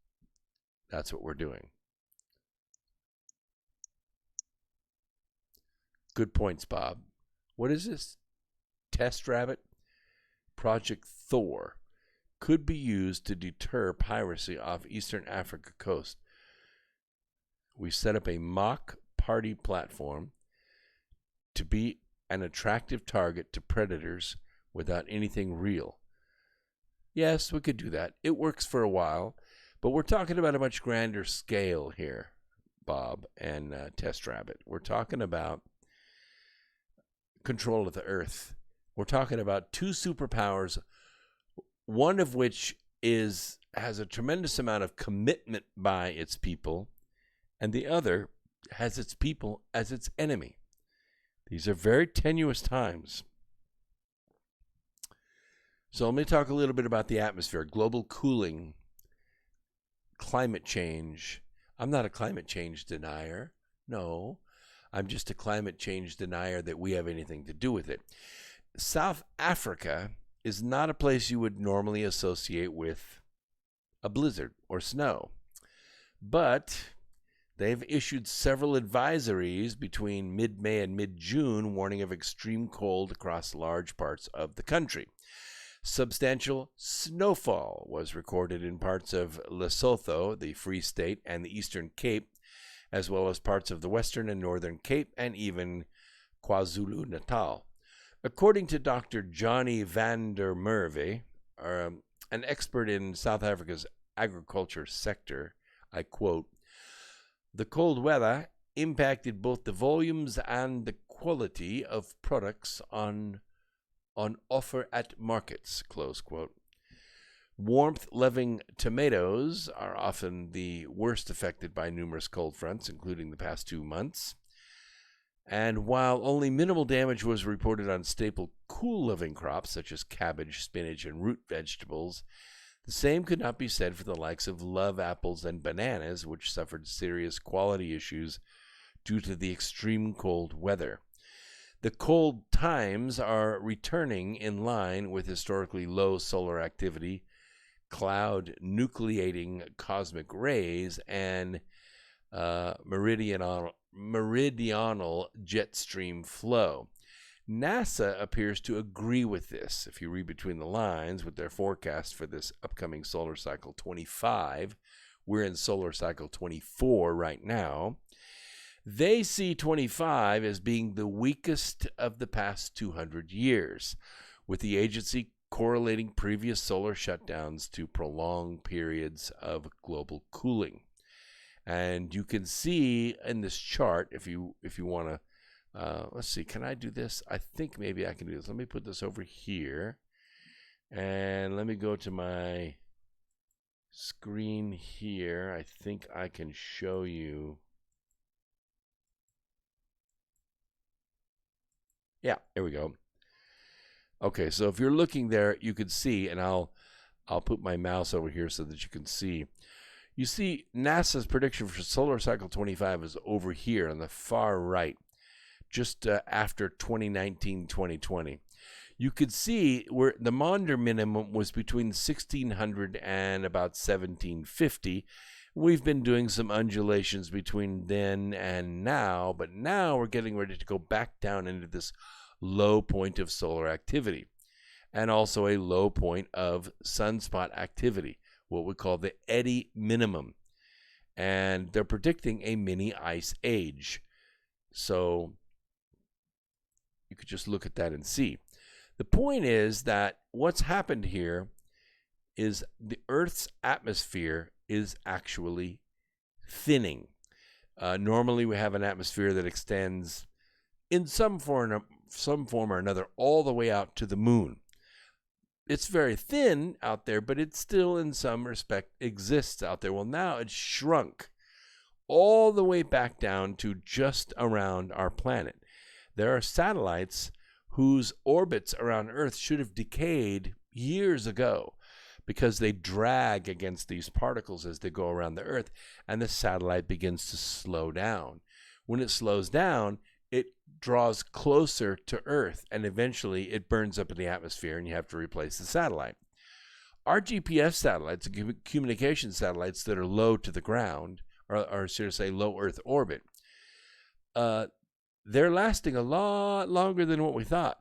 That's what we're doing. Good points, Bob. What is this? Test Rabbit? Project Thor could be used to deter piracy off Eastern Africa coast. We set up a Mach party platform to be an attractive target to predators without anything real. Yes, we could do that. It works for a while, but we're talking about a much grander scale here, Bob and Test Rabbit. We're talking about control of the Earth. We're talking about two superpowers, one of which has a tremendous amount of commitment by its people and the other has its people as its enemy. These are very tenuous times. So let me talk a little bit about the atmosphere, global cooling, climate change. I'm not a climate change denier. No, I'm just a climate change denier that we have anything to do with it. South Africa is not a place you would normally associate with a blizzard or snow, but they've issued several advisories between mid-May and mid-June warning of extreme cold across large parts of the country. Substantial snowfall was recorded in parts of Lesotho, the Free State, and the Eastern Cape, as well as parts of the Western and Northern Cape, and even KwaZulu-Natal. According to Dr. Johnny van der Merwe, an expert in South Africa's agriculture sector, I quote, "The cold weather impacted both the volumes and the quality of products on offer at markets," close quote. Warmth-loving tomatoes are often the worst affected by numerous cold fronts, including the past 2 months. And while only minimal damage was reported on staple cool-loving crops such as cabbage, spinach, and root vegetables, the same could not be said for the likes of love apples and bananas, which suffered serious quality issues due to the extreme cold weather. The cold times are returning in line with historically low solar activity, cloud nucleating cosmic rays, and meridional jet stream flow. NASA appears to agree with this. If you read between the lines with their forecast for this upcoming solar cycle 25, we're in solar cycle 24 right now. They see 25 as being the weakest of the past 200 years, with the agency correlating previous solar shutdowns to prolonged periods of global cooling. And you can see in this chart, if you want to, let's see, can I do this? I think maybe I can do this. Let me put this over here, and let me go to my screen here. I think I can show you. Yeah, there we go. Okay, so if you're looking there, you can see, and I'll put my mouse over here so that you can see. You see NASA's prediction for solar cycle 25 is over here on the far right, just after 2019-2020. You could see where the Maunder minimum was between 1600 and about 1750. We've been doing some undulations between then and now, but now we're getting ready to go back down into this low point of solar activity, and also a low point of sunspot activity, what we call the eddy minimum. And they're predicting a mini ice age. So you could just look at that and see. The point is that what's happened here is the Earth's atmosphere is actually thinning. Normally we have an atmosphere that extends in some form or another all the way out to the moon. It's very thin out there, but it still in some respect exists out there. Well, now it's shrunk all the way back down to just around our planet. There are satellites whose orbits around Earth should have decayed years ago, because they drag against these particles as they go around the Earth, and the satellite begins to slow down. When it slows down, it draws closer to Earth, and eventually it burns up in the atmosphere, and you have to replace the satellite. Our GPS satellites, communication satellites that are low to the ground, or should I say low Earth orbit, they're lasting a lot longer than what we thought,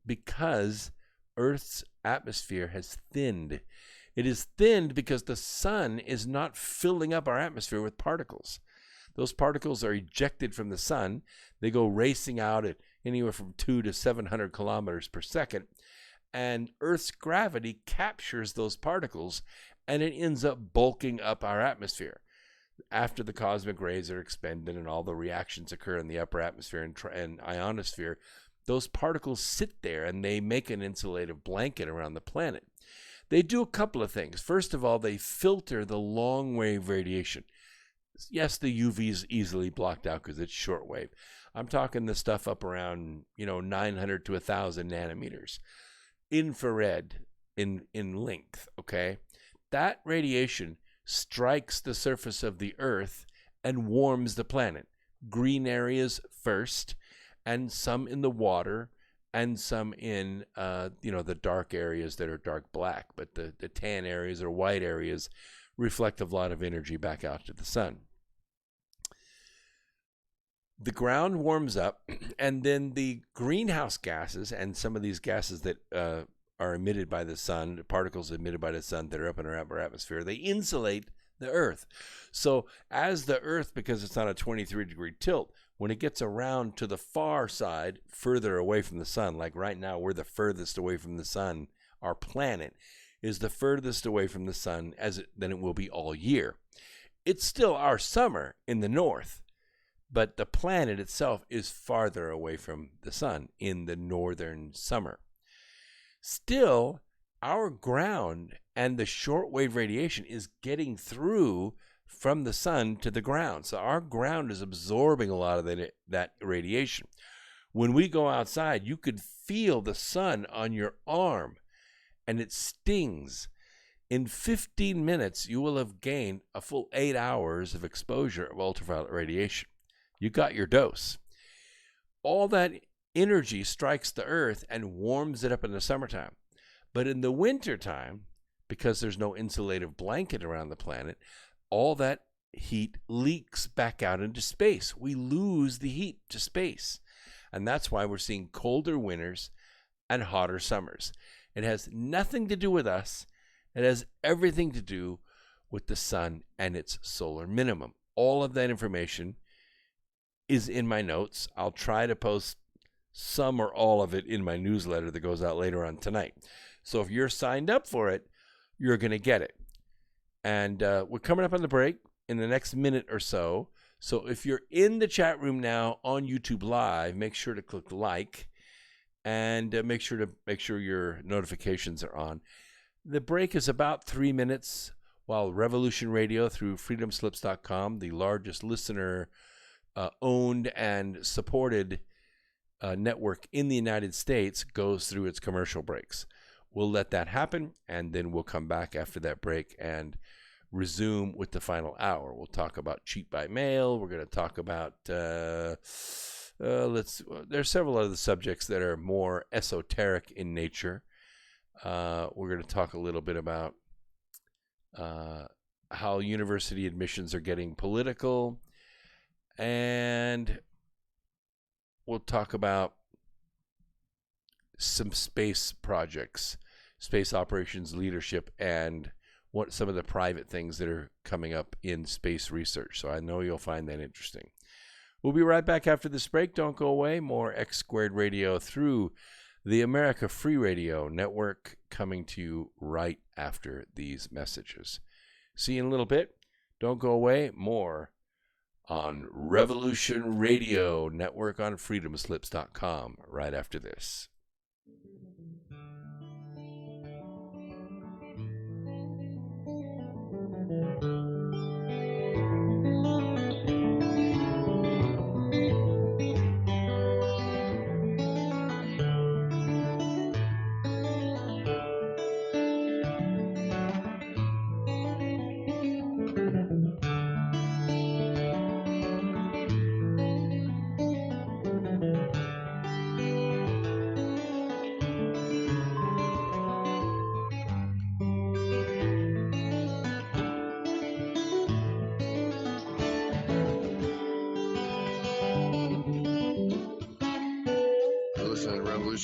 because Earth's atmosphere has thinned. It is thinned because the sun is not filling up our atmosphere with particles. Those particles are ejected from the sun. They go racing out at anywhere from 200 to 700 kilometers per second. And Earth's gravity captures those particles, and it ends up bulking up our atmosphere. After the cosmic rays are expended and all the reactions occur in the upper atmosphere and ionosphere, those particles sit there and they make an insulative blanket around the planet. They do a couple of things. First of all, they filter the long-wave radiation. Yes, the UV is easily blocked out because it's shortwave. I'm talking the stuff up around 900 to 1,000 nanometers, infrared in length. Okay, that radiation strikes the surface of the Earth and warms the planet. Green areas first, and some in the water, and some in the dark areas that are dark black. But the tan areas or white areas reflect a lot of energy back out to the sun. The ground warms up, and then the greenhouse gases and some of these gases that are emitted by the sun, the particles emitted by the sun that are up in our atmosphere, they insulate the Earth. So as the Earth, because it's on a 23-degree tilt, when it gets around to the far side, further away from the sun, like right now we're the furthest away from the sun, our planet is the furthest away from the sun than it will be all year. It's still our summer in the north, but the planet itself is farther away from the sun in the northern summer. Still, our ground and the shortwave radiation is getting through from the sun to the ground. So our ground is absorbing a lot of that radiation. When we go outside, you could feel the sun on your arm, and it stings. In 15 minutes, you will have gained a full 8 hours of exposure of ultraviolet radiation. You got your dose. All that energy strikes the Earth and warms it up in the summertime. But in the wintertime, because there's no insulative blanket around the planet, all that heat leaks back out into space. We lose the heat to space. And that's why we're seeing colder winters and hotter summers. It has nothing to do with us. It has everything to do with the sun and its solar minimum. All of that information is in my notes. I'll try to post some or all of it in my newsletter that goes out later on tonight. So if you're signed up for it, you're going to get it. And we're coming up on the break in the next minute or so. So if you're in the chat room now on YouTube Live, make sure to click like and make sure your notifications are on. The break is about 3 minutes, while Revolution Radio through freedomslips.com, the largest listener owned and supported network in the United States, goes through its commercial breaks. We'll let that happen, and then we'll come back after that break and resume with the final hour. We'll talk about cheat by mail. We're going to talk about there's several other subjects that are more esoteric in nature. We're going to talk a little bit about how university admissions are getting political, and we'll talk about some space projects, space operations leadership, and what some of the private things that are coming up in space research. So I know you'll find that interesting. We'll be right back after this break. Don't go away. More X Squared Radio through the America Free Radio Network, coming to you right after these messages. See you in a little bit. Don't go away. More on Revolution Radio Network on freedomslips.com right after this.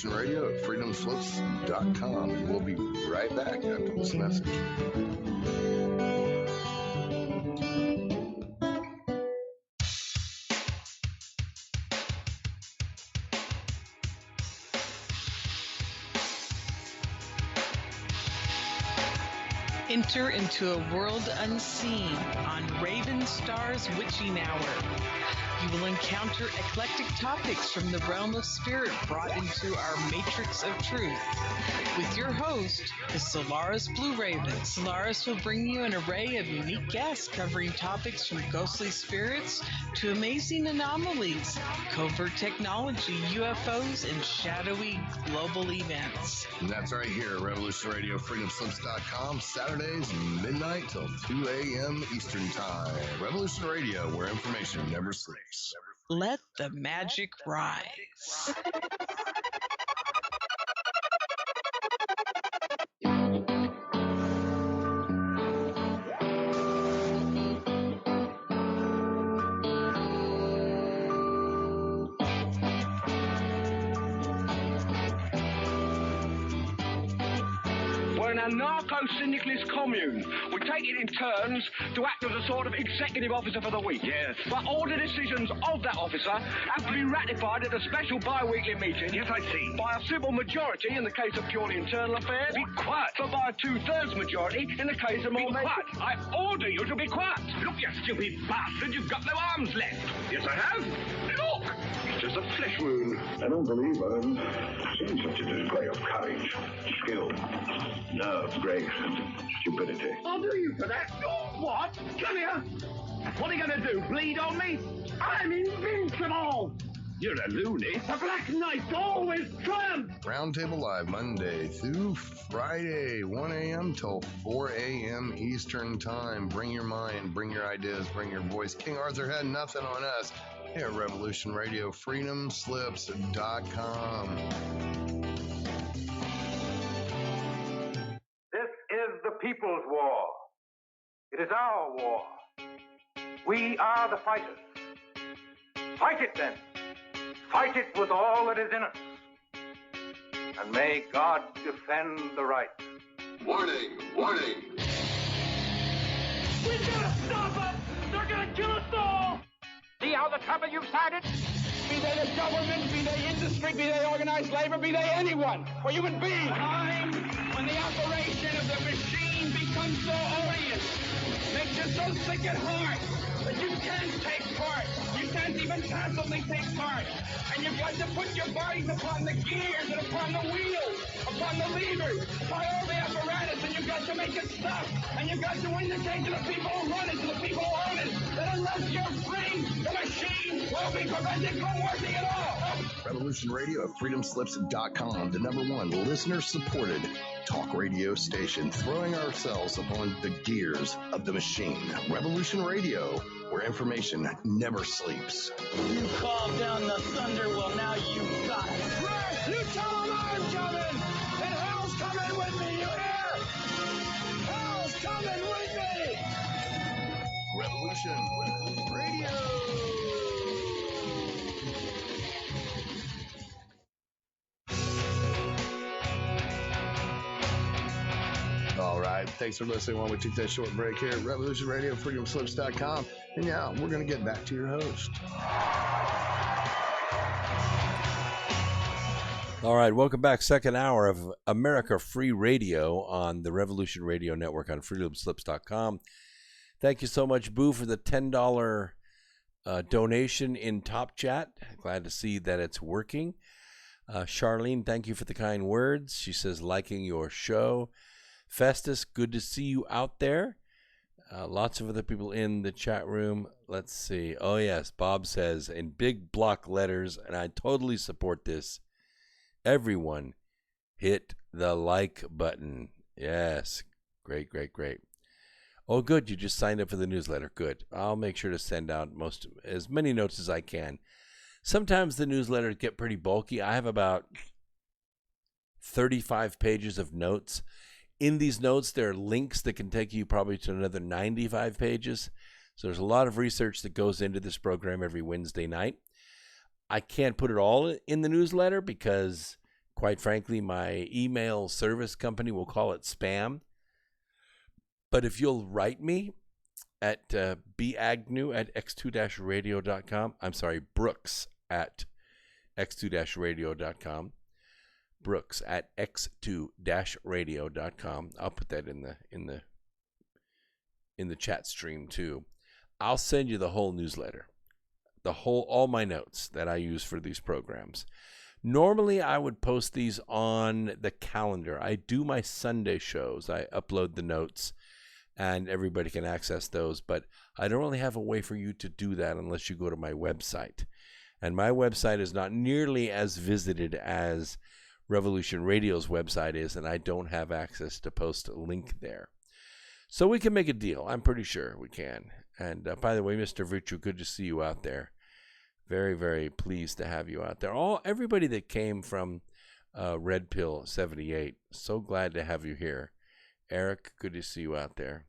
Radio at freedomslips.com, and we'll be right back after this message. Enter into a world unseen on Raven Star's Witching Hour. You will encounter eclectic topics from the realm of spirit brought into our matrix of truth. With your host, the Solaris Blue Raven. Solaris will bring you an array of unique guests covering topics from ghostly spirits to amazing anomalies, covert technology, UFOs, and shadowy global events. And that's right here at Revolution Radio, freedomslips.com, Saturdays, midnight till 2 a.m. Eastern Time. Revolution Radio, where information never sleeps. Let the magic rise. We're an anarcho-syndicalist commune. We take it in turns to act as a sort of executive officer for the week. Yes. But all the decisions of that officer have to be ratified at a special bi-weekly meeting. Yes, I see. By a simple majority in the case of purely internal affairs. Be quiet. So by a two-thirds majority in the case of more... Be quiet. I order you to be quiet. Look, you stupid bastard, you've got no arms left. Yes, I have. Look! It's just a flesh wound. I don't believe I've seen such a display of courage, skill, nerve, grace, and stupidity. I'll do you for that. Oh, what? Come here. What are you going to do, bleed on me? I'm invincible. You're a loony. The Black Knight always triumphs. Roundtable Live, Monday through Friday, 1 a.m. till 4 a.m. Eastern Time. Bring your mind, bring your ideas, bring your voice. King Arthur had nothing on us here at Revolution Radio, freedomslips.com. This is the people's war. It is our war. We are the fighters. Fight it then. Fight it with all that is in us. And may God defend the right. Warning! Warning! We gotta stop them. They're going to kill us all. See how the trouble you've started? Be they the government, be they industry, be they organized labor, be they anyone, or human beings. Time when the operation of the machine becomes so odious, makes you so sick at heart that you can't take part. You can't even passively take part. And you've got to put your bodies upon the gears and upon the wheels, upon the levers, upon all the apparatus, and you've got to make it stop. And you've got to indicate to the people who run it, to the people who own it, that unless you're free, the machine will be prevented from working at all. Revolution Radio at freedomslips.com, the #1 listener-supported talk radio station, throwing ourselves upon the gears of the machine. Revolution Radio, where information never sleeps. You called down the thunder, well now you got it. Right, you tell them I'm coming, and hell's coming with me, you hear? Hell's coming with me! Revolution Radio. All right. Thanks for listening while we took that short break here at Revolution Radio, freedomslips.com. And now we're going to get back to your host. All right, welcome back. Second hour of America Free Radio on the Revolution Radio Network on freedomslips.com. Thank you so much, Boo, for the $10 donation in Top Chat. Glad to see that it's working. Charlene, thank you for the kind words. She says, liking your show. Festus, good to see you out there. Lots of other people in the chat room. Let's see. Oh, yes. Bob says, in big block letters, and I totally support this, everyone hit the like button. Yes. Great, great, great. Oh, good. You just signed up for the newsletter. Good. I'll make sure to send out as many notes as I can. Sometimes the newsletters get pretty bulky. I have about 35 pages of notes. In these notes, there are links that can take you probably to another 95 pages. So there's a lot of research that goes into this program every Wednesday night. I can't put it all in the newsletter because, quite frankly, my email service company will call it spam. But if you'll write me at bagnew@x2-radio.com, I'm sorry, Brooks at x2-radio.com. Brooks at x2-radio.com. I'll put that in the chat stream too. I'll send you the whole newsletter. all my notes that I use for these programs. Normally, I would post these on the calendar. I do my Sunday shows. I upload the notes, and everybody can access those. But I don't really have a way for you to do that unless you go to my website. And my website is not nearly as visited as Revolution Radio's website is, and I don't have access to post a link there. So we can make a deal. I'm pretty sure we can. And by the way, Mr. Virtue, good to see you out there. Very, very pleased to have you out there. Everybody that came from Red Pill 78, so glad to have you here. Eric, good to see you out there.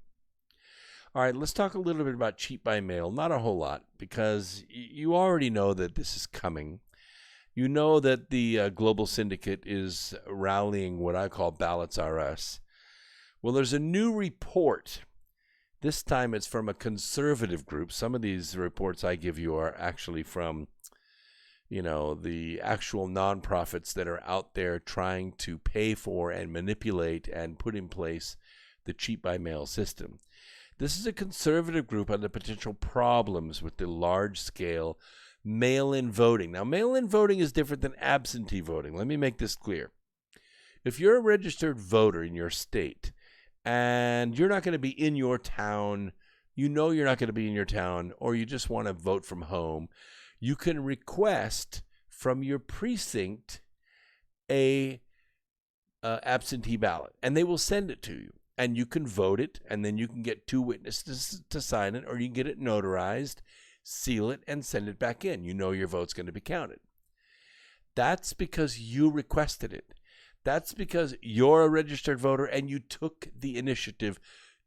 All right, let's talk a little bit about cheat by mail. Not a whole lot, because you already know that this is coming. You know that the Global Syndicate is rallying what I call Ballots R Us. Well, there's a new report. This time it's from a conservative group. Some of these reports I give you are actually from, the actual nonprofits that are out there trying to pay for and manipulate and put in place the cheat by mail system. This is a conservative group on the potential problems with the large-scale mail-in voting. Now, mail-in voting is different than absentee voting. Let me make this clear. If you're a registered voter in your state, and you're not going to be in your town, you're not going to be in your town, or you just want to vote from home, you can request from your precinct a absentee ballot, and they will send it to you. And you can vote it, and then you can get 2 witnesses to sign it, or you can get it notarized, seal it, and send it back in. You know your vote's going to be counted. That's because you requested it. That's because you're a registered voter and you took the initiative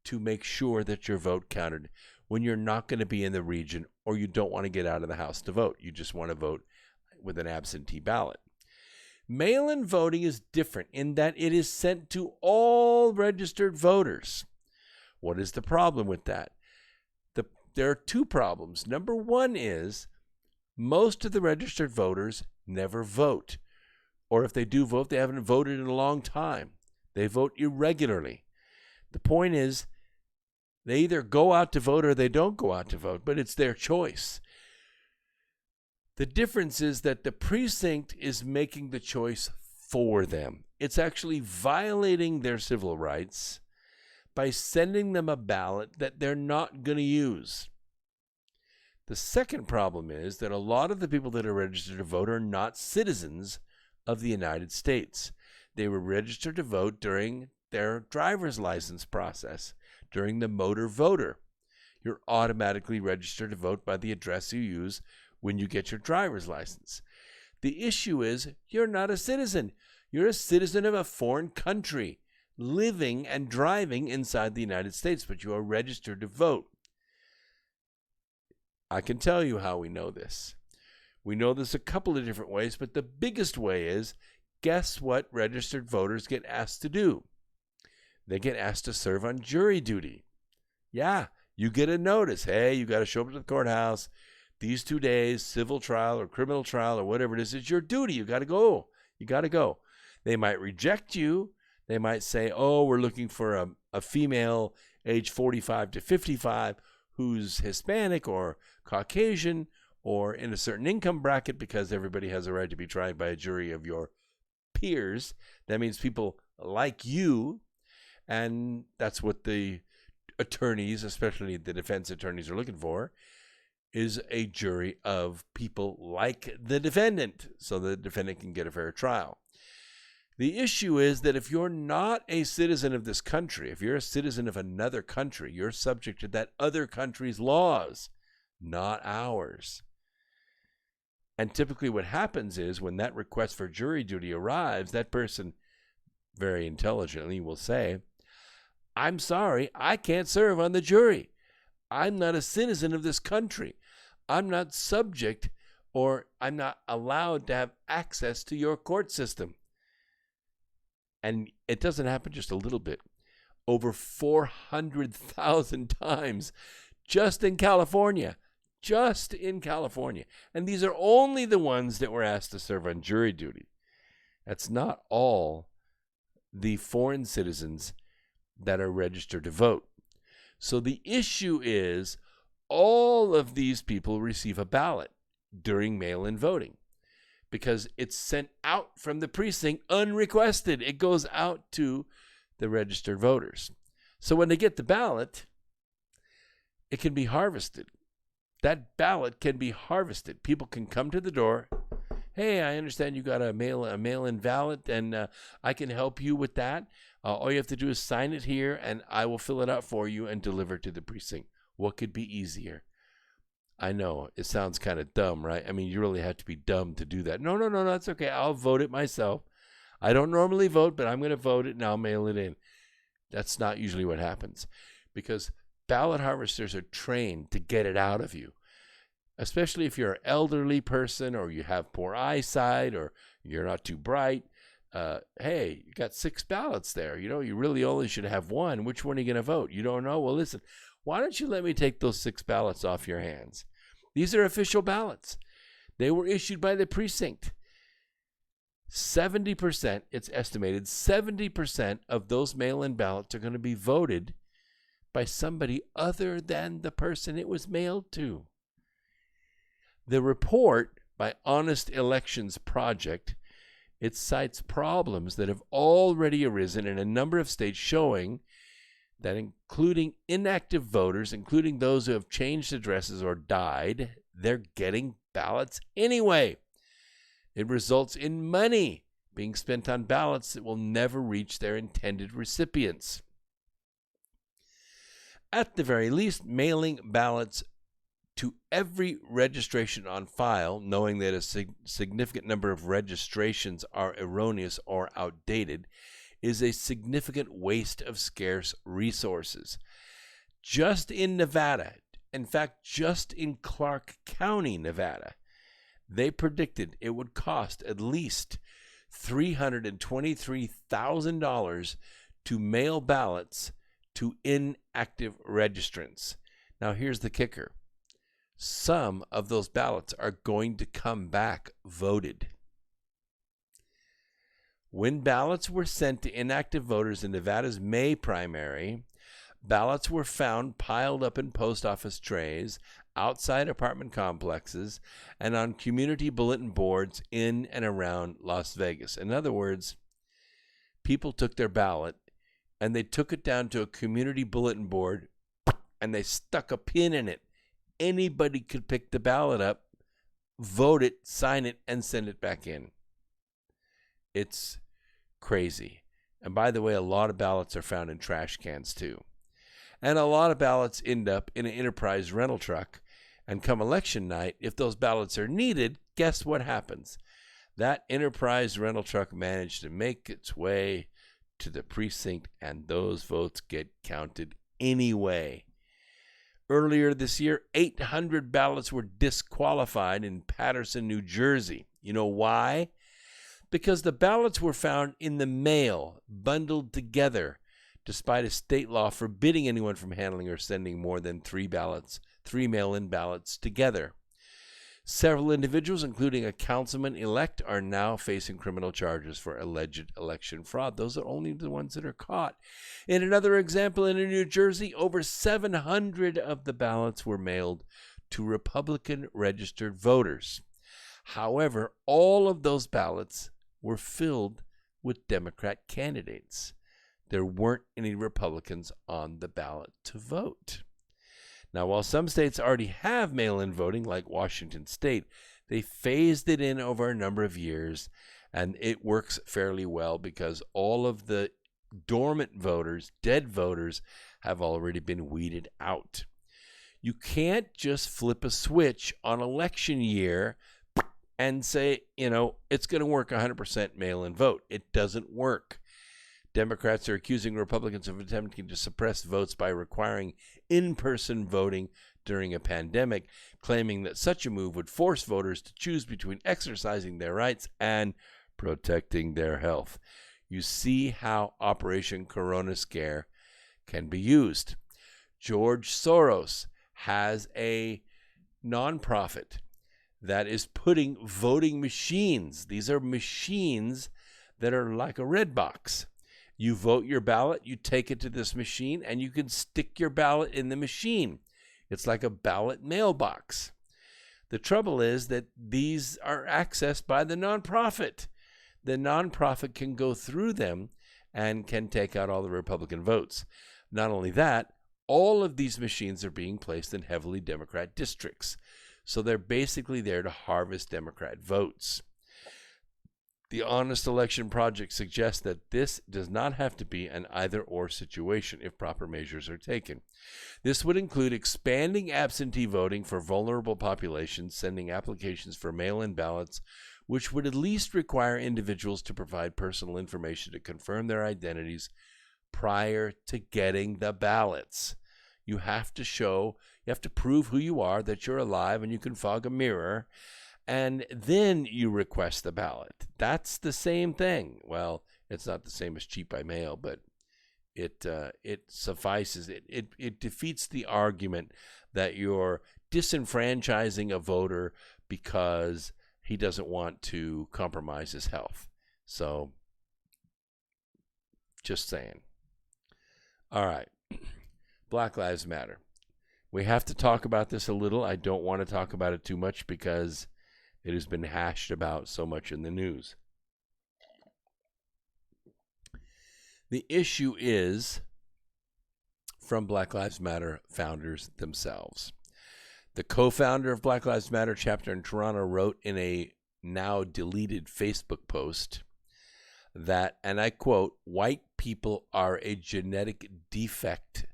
to make sure that your vote counted when you're not going to be in the region or you don't want to get out of the house to vote. You just want to vote with an absentee ballot. Mail-in voting is different in that it is sent to all registered voters. What is the problem with that? There are 2 problems. Number 1 is most of the registered voters never vote. Or if they do vote, they haven't voted in a long time. They vote irregularly. The point is, they either go out to vote or they don't go out to vote, but it's their choice. The difference is that the precinct is making the choice for them. It's actually violating their civil rights by sending them a ballot that they're not going to use. The second problem is that a lot of the people that are registered to vote are not citizens of the United States. They were registered to vote during their driver's license process, during the motor voter. You're automatically registered to vote by the address you use when you get your driver's license. The issue is you're not a citizen. You're a citizen of a foreign country, living and driving inside the United States, but you are registered to vote. I can tell you how we know this. We know this a couple of different ways, but the biggest way is, guess what registered voters get asked to do? They get asked to serve on jury duty. Yeah, you get a notice. Hey, you got to show up to the courthouse these 2 days, civil trial or criminal trial or whatever it is. It's your duty. You got to go. You got to go. They might reject you. They might say, oh, we're looking for a female age 45 to 55 who's Hispanic or Caucasian or in a certain income bracket, because everybody has a right to be tried by a jury of your peers. That means people like you, and that's what the attorneys, especially the defense attorneys, are looking for, is a jury of people like the defendant, so the defendant can get a fair trial. The issue is that if you're not a citizen of this country, if you're a citizen of another country, you're subject to that other country's laws, not ours. And typically what happens is when that request for jury duty arrives, that person very intelligently will say, I'm sorry, I can't serve on the jury. I'm not a citizen of this country. I'm not subject, or I'm not allowed to have access to your court system. And it doesn't happen just a little bit. Over 400,000 times just in California. Just in California. And these are only the ones that were asked to serve on jury duty. That's not all the foreign citizens that are registered to vote. So the issue is all of these people receive a ballot. during mail-in voting because it's sent out from the precinct unrequested. It goes out to the registered voters. So when they get the ballot, it can be harvested. That ballot can be harvested. People can come to the door. Hey, I understand you got a mail-in ballot, and I can help you with that. All you have to do is sign it here, and I will fill it out for you and deliver it to the precinct. What could be easier? I know, it sounds kind of dumb, right? I mean, you really have to be dumb to do that. No, that's okay. I'll vote it myself. I don't normally vote, but I'm going to vote it, and I'll mail it in. That's not usually what happens because ballot harvesters are trained to get it out of you. Especially if you're an elderly person or you have poor eyesight or you're not too bright. Hey, you got 6 ballots there. You know, you really only should have one. Which one are you going to vote? You don't know? Well, listen, why don't you let me take those 6 ballots off your hands? These are official ballots. They were issued by the precinct. 70%, it's estimated, 70% of those mail-in ballots are going to be voted by somebody other than the person it was mailed to. The report by Honest Elections Project, it cites problems that have already arisen in a number of states showing that including inactive voters, including those who have changed addresses or died, they're getting ballots anyway. It results in money being spent on ballots that will never reach their intended recipients. At the very least, mailing ballots to every registration on file, knowing that a significant number of registrations are erroneous or outdated, is a significant waste of scarce resources. Just in Nevada, in fact, just in Clark County, Nevada, they predicted it would cost at least $323,000 to mail ballots to inactive registrants. Now, here's the kicker. Some of those ballots are going to come back voted. When ballots were sent to inactive voters in Nevada's May primary, ballots were found piled up in post office trays, outside apartment complexes, and on community bulletin boards in and around Las Vegas. In other words, people took their ballot and they took it down to a community bulletin board and they stuck a pin in it. Anybody could pick the ballot up, vote it, sign it, and send it back in. It's crazy. And by the way, a lot of ballots are found in trash cans too. And a lot of ballots end up in an enterprise rental truck. And come election night, if those ballots are needed, guess what happens? That enterprise rental truck managed to make its way to the precinct, and those votes get counted anyway. Earlier this year, 800 ballots were disqualified in Paterson, New Jersey. You know why? Because the ballots were found in the mail, bundled together, despite a state law forbidding anyone from handling or sending more than 3 mail-in ballots together. Several individuals, including a councilman-elect, are now facing criminal charges for alleged election fraud. Those are only the ones that are caught. In another example, in New Jersey, over 700 of the ballots were mailed to Republican-registered voters. However, all of those ballots were filled with Democrat candidates. There weren't any Republicans on the ballot to vote. Now, while some states already have mail-in voting, like Washington State, they phased it in over a number of years, and it works fairly well because all of the dormant voters, dead voters, have already been weeded out. You can't just flip a switch on election year and say, it's going to work 100% mail-in vote. It doesn't work. Democrats are accusing Republicans of attempting to suppress votes by requiring in-person voting during a pandemic, claiming that such a move would force voters to choose between exercising their rights and protecting their health. You see how Operation Corona Scare can be used. George Soros has a nonprofit that is putting voting machines. These are machines that are like a red box. You vote your ballot, you take it to this machine, and you can stick your ballot in the machine. It's like a ballot mailbox. The trouble is that these are accessed by the nonprofit. The nonprofit can go through them and can take out all the Republican votes. Not only that, all of these machines are being placed in heavily Democrat districts. So they're basically there to harvest Democrat votes. The Honest Election Project suggests that this does not have to be an either-or situation if proper measures are taken. This would include expanding absentee voting for vulnerable populations, sending applications for mail-in ballots, which would at least require individuals to provide personal information to confirm their identities prior to getting the ballots. You have to prove who you are, that you're alive, and you can fog a mirror, and then you request the ballot. That's the same thing. Well, it's not the same as cheat by mail, but it suffices. It defeats the argument that you're disenfranchising a voter because he doesn't want to compromise his health. So, just saying. All right. Black Lives Matter. We have to talk about this a little. I don't want to talk about it too much because it has been hashed about so much in the news. The issue is from Black Lives Matter founders themselves. The co-founder of Black Lives Matter chapter in Toronto wrote in a now deleted Facebook post that, and I quote, "White people are a genetic defect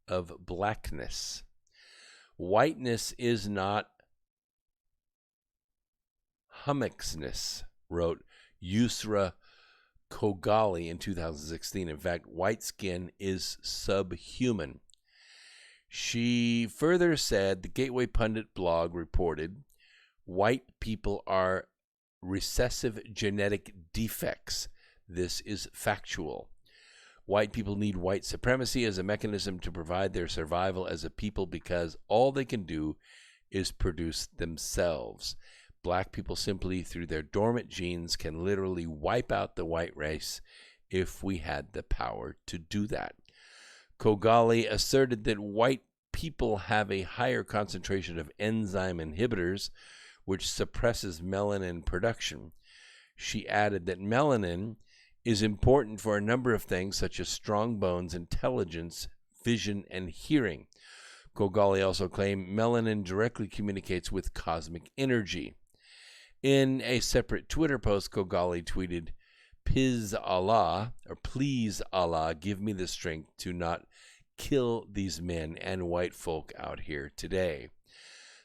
of blackness. Whiteness is not hummixness," wrote Yusra Kogali in 2016. In fact, white skin is subhuman. She further said, the Gateway Pundit blog reported, white people are recessive genetic defects. This is factual. White people need white supremacy as a mechanism to provide their survival as a people because all they can do is produce themselves. Black people simply, through their dormant genes, can literally wipe out the white race if we had the power to do that. Kogali asserted that white people have a higher concentration of enzyme inhibitors, which suppresses melanin production. She added that melanin is important for a number of things such as strong bones, intelligence, vision, and hearing. Kogali also claimed melanin directly communicates with cosmic energy. In a separate Twitter post, Kogali tweeted, "Please Allah, give me the strength to not kill these men and white folk out here today."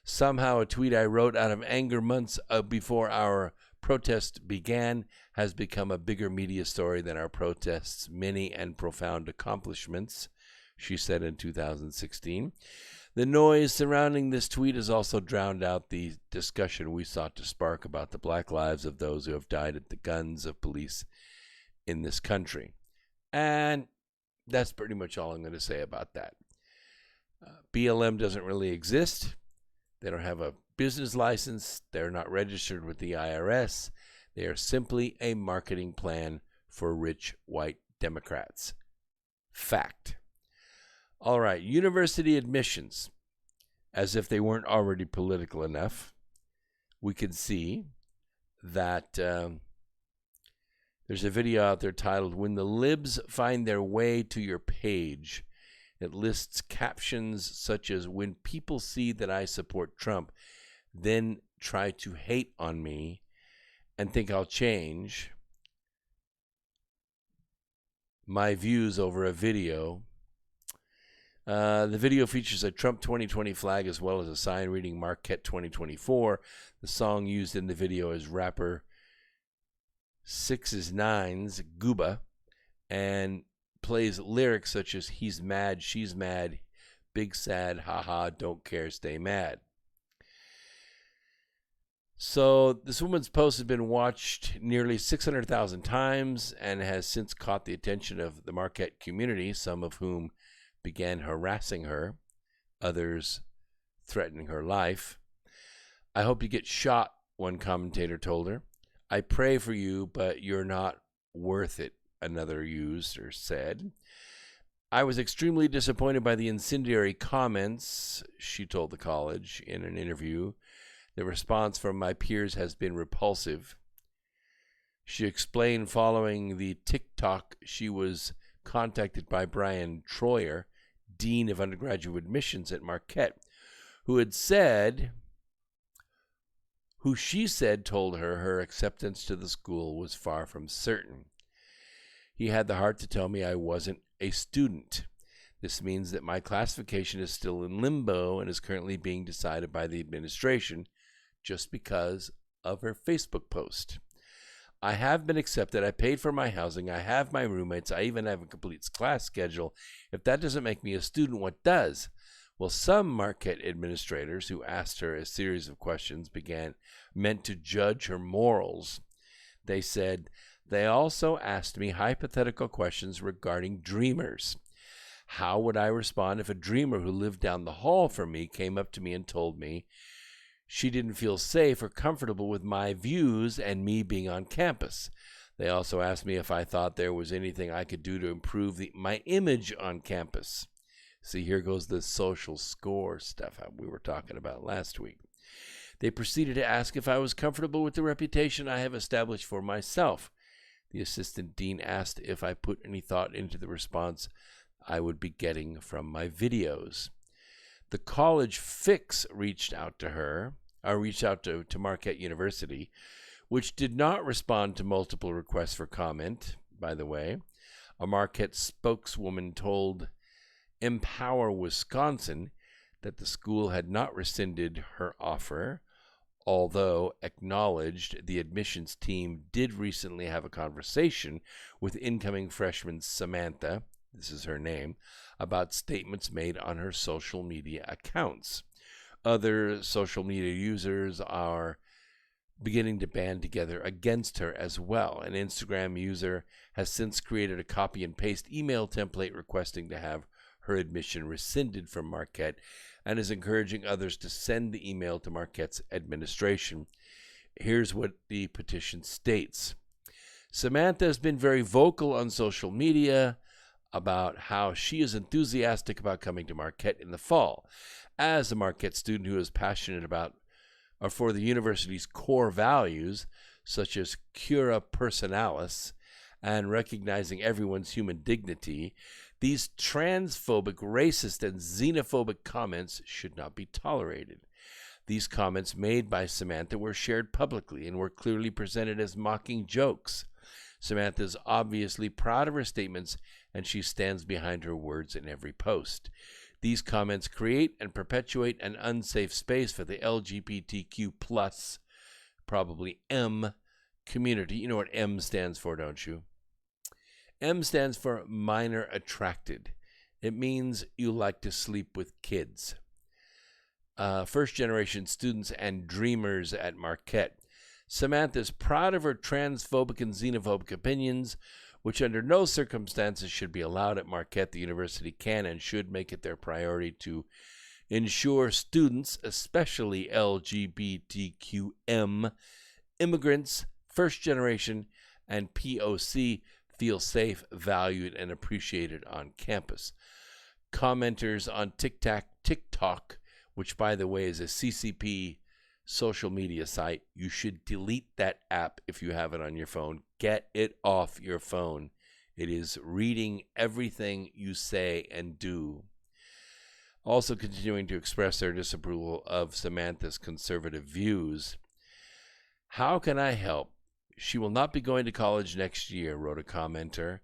Somehow a tweet I wrote out of anger months before our protest began has become a bigger media story than our protest's many and profound accomplishments, she said in 2016. The noise surrounding this tweet has also drowned out the discussion we sought to spark about the black lives of those who have died at the guns of police in this country. And that's pretty much all I'm going to say about that. BLM doesn't really exist. They don't have a business license. They're not registered with the IRS. They are simply a marketing plan for rich white Democrats. Fact. All right, university admissions. As if they weren't already political enough, we can see that there's a video out there titled, "When the Libs Find Their Way to Your Page." It lists captions such as, "When people see that I support Trump, then try to hate on me and think I'll change my views over a video." The video features a Trump 2020 flag as well as a sign reading Marquette 2024. The song used in the video is rapper 6ix9ine's Gooba and plays lyrics such as "He's mad, she's mad, big sad, haha, don't care, stay mad." So this woman's post has been watched nearly 600,000 times and has since caught the attention of the Marquette community, some of whom began harassing her, others threatening her life. "I hope you get shot," one commentator told her. "I pray for you, but you're not worth it," another user said. "I was extremely disappointed by the incendiary comments," she told the college in an interview. The response from my peers has been repulsive. She explained following the TikTok she was contacted by Brian Troyer, Dean of Undergraduate Admissions at Marquette, who she said told her acceptance to the school was far from certain. He had the heart to tell me I wasn't a student. This means that my classification is still in limbo and is currently being decided by the administration just because of her Facebook post. I have been accepted. I paid for my housing. I have my roommates. I even have a complete class schedule. If that doesn't make me a student, what does? Well, some Marquette administrators who asked her a series of questions meant to judge her morals. They said, they also asked me hypothetical questions regarding dreamers. How would I respond if a dreamer who lived down the hall from me came up to me and told me she didn't feel safe or comfortable with my views and me being on campus? They also asked me if I thought there was anything I could do to improve my image on campus. See, here goes the social score stuff we were talking about last week. They proceeded to ask if I was comfortable with the reputation I have established for myself. The assistant dean asked if I put any thought into the response I would be getting from my videos. The college fix reached out to Marquette University, which did not respond to multiple requests for comment, by the way. A Marquette spokeswoman told Empower Wisconsin that the school had not rescinded her offer, although acknowledged the admissions team did recently have a conversation with incoming freshman Samantha, this is her name, about statements made on her social media accounts. Other social media users are beginning to band together against her as well. An Instagram user has since created a copy and paste email template requesting to have her admission rescinded from Marquette and is encouraging others to send the email to Marquette's administration. Here's what the petition states. Samantha has been very vocal on social media about how she is enthusiastic about coming to Marquette in the fall. As a Marquette student who is passionate about or for the university's core values, such as cura personalis and recognizing everyone's human dignity, these transphobic, racist, and xenophobic comments should not be tolerated. These comments made by Samantha were shared publicly and were clearly presented as mocking jokes. Samantha is obviously proud of her statements, and she stands behind her words in every post. These comments create and perpetuate an unsafe space for the LGBTQ+, probably M, community. You know what M stands for, don't you? M stands for minor attracted. It means you like to sleep with kids. First-generation students and dreamers at Marquette. Samantha is proud of her transphobic and xenophobic opinions, which under no circumstances should be allowed at Marquette. The university can and should make it their priority to ensure students, especially LGBTQM, immigrants, first-generation, and POC, feel safe, valued, and appreciated on campus. Commenters on TikTok, which, by the way, is a CCP social media site. You should delete that app if you have it on your phone. Get it off your phone. It is reading everything you say and do. Also continuing to express their disapproval of Samantha's conservative views. How can I help? She will not be going to college next year, wrote a commenter.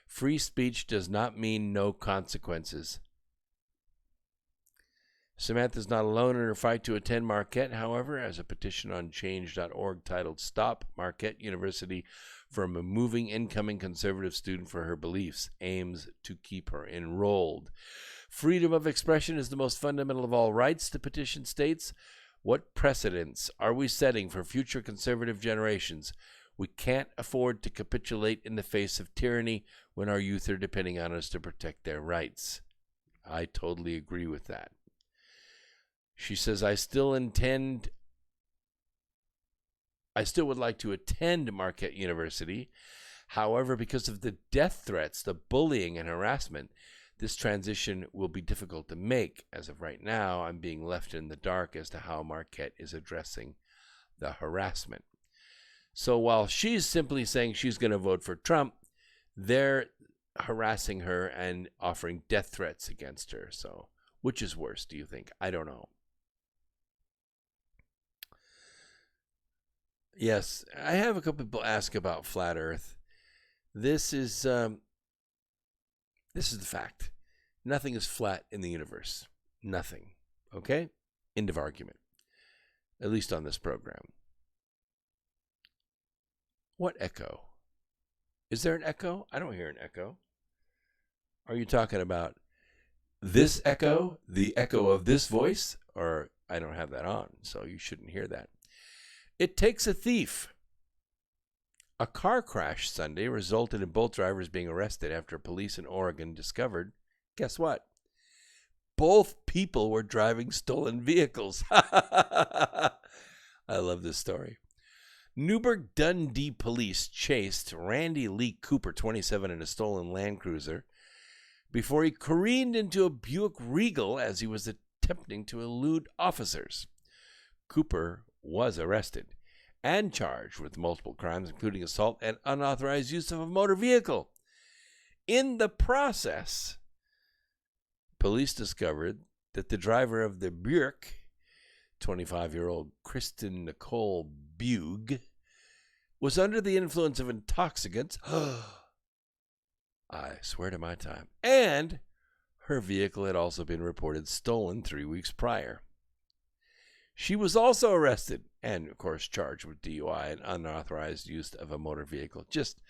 Free speech does not mean no consequences. Samantha is not alone in her fight to attend Marquette, however, as a petition on change.org titled Stop Marquette University from Removing Incoming Conservative Student for Her Beliefs aims to keep her enrolled. Freedom of expression is the most fundamental of all rights, the petition states. What precedents are we setting for future conservative generations? We can't afford to capitulate in the face of tyranny when our youth are depending on us to protect their rights. I totally agree with that. She says, I still would like to attend Marquette University. However, because of the death threats, the bullying and harassment, This transition will be difficult to make. As of right now, I'm being left in the dark as to how Marquette is addressing the harassment. So while she's simply saying she's going to vote for Trump, they're harassing her and offering death threats against her. So which is worse, do you think? I don't know. Yes, I have a couple people ask about flat Earth. This is the fact. Nothing is flat in the universe. Nothing. Okay? End of argument. At least on this program. What echo? Is there an echo? I don't hear an echo. Are you talking about this echo? The echo of this voice? Or I don't have that on, so you shouldn't hear that. It takes a thief. A car crash Sunday resulted in both drivers being arrested after police in Oregon discovered, guess what? Both people were driving stolen vehicles. I love this story. Newburgh Dundee police chased Randy Lee Cooper, 27, in a stolen Land Cruiser before he careened into a Buick Regal as he was attempting to elude officers. Cooper was arrested and charged with multiple crimes, including assault and unauthorized use of a motor vehicle. In the process, police discovered that the driver of the Buick, 25-year-old Kristen Nicole Bug, was under the influence of intoxicants. I swear to my time. And her vehicle had also been reported stolen 3 weeks prior. She was also arrested and, of course, charged with DUI and unauthorized use of a motor vehicle. Just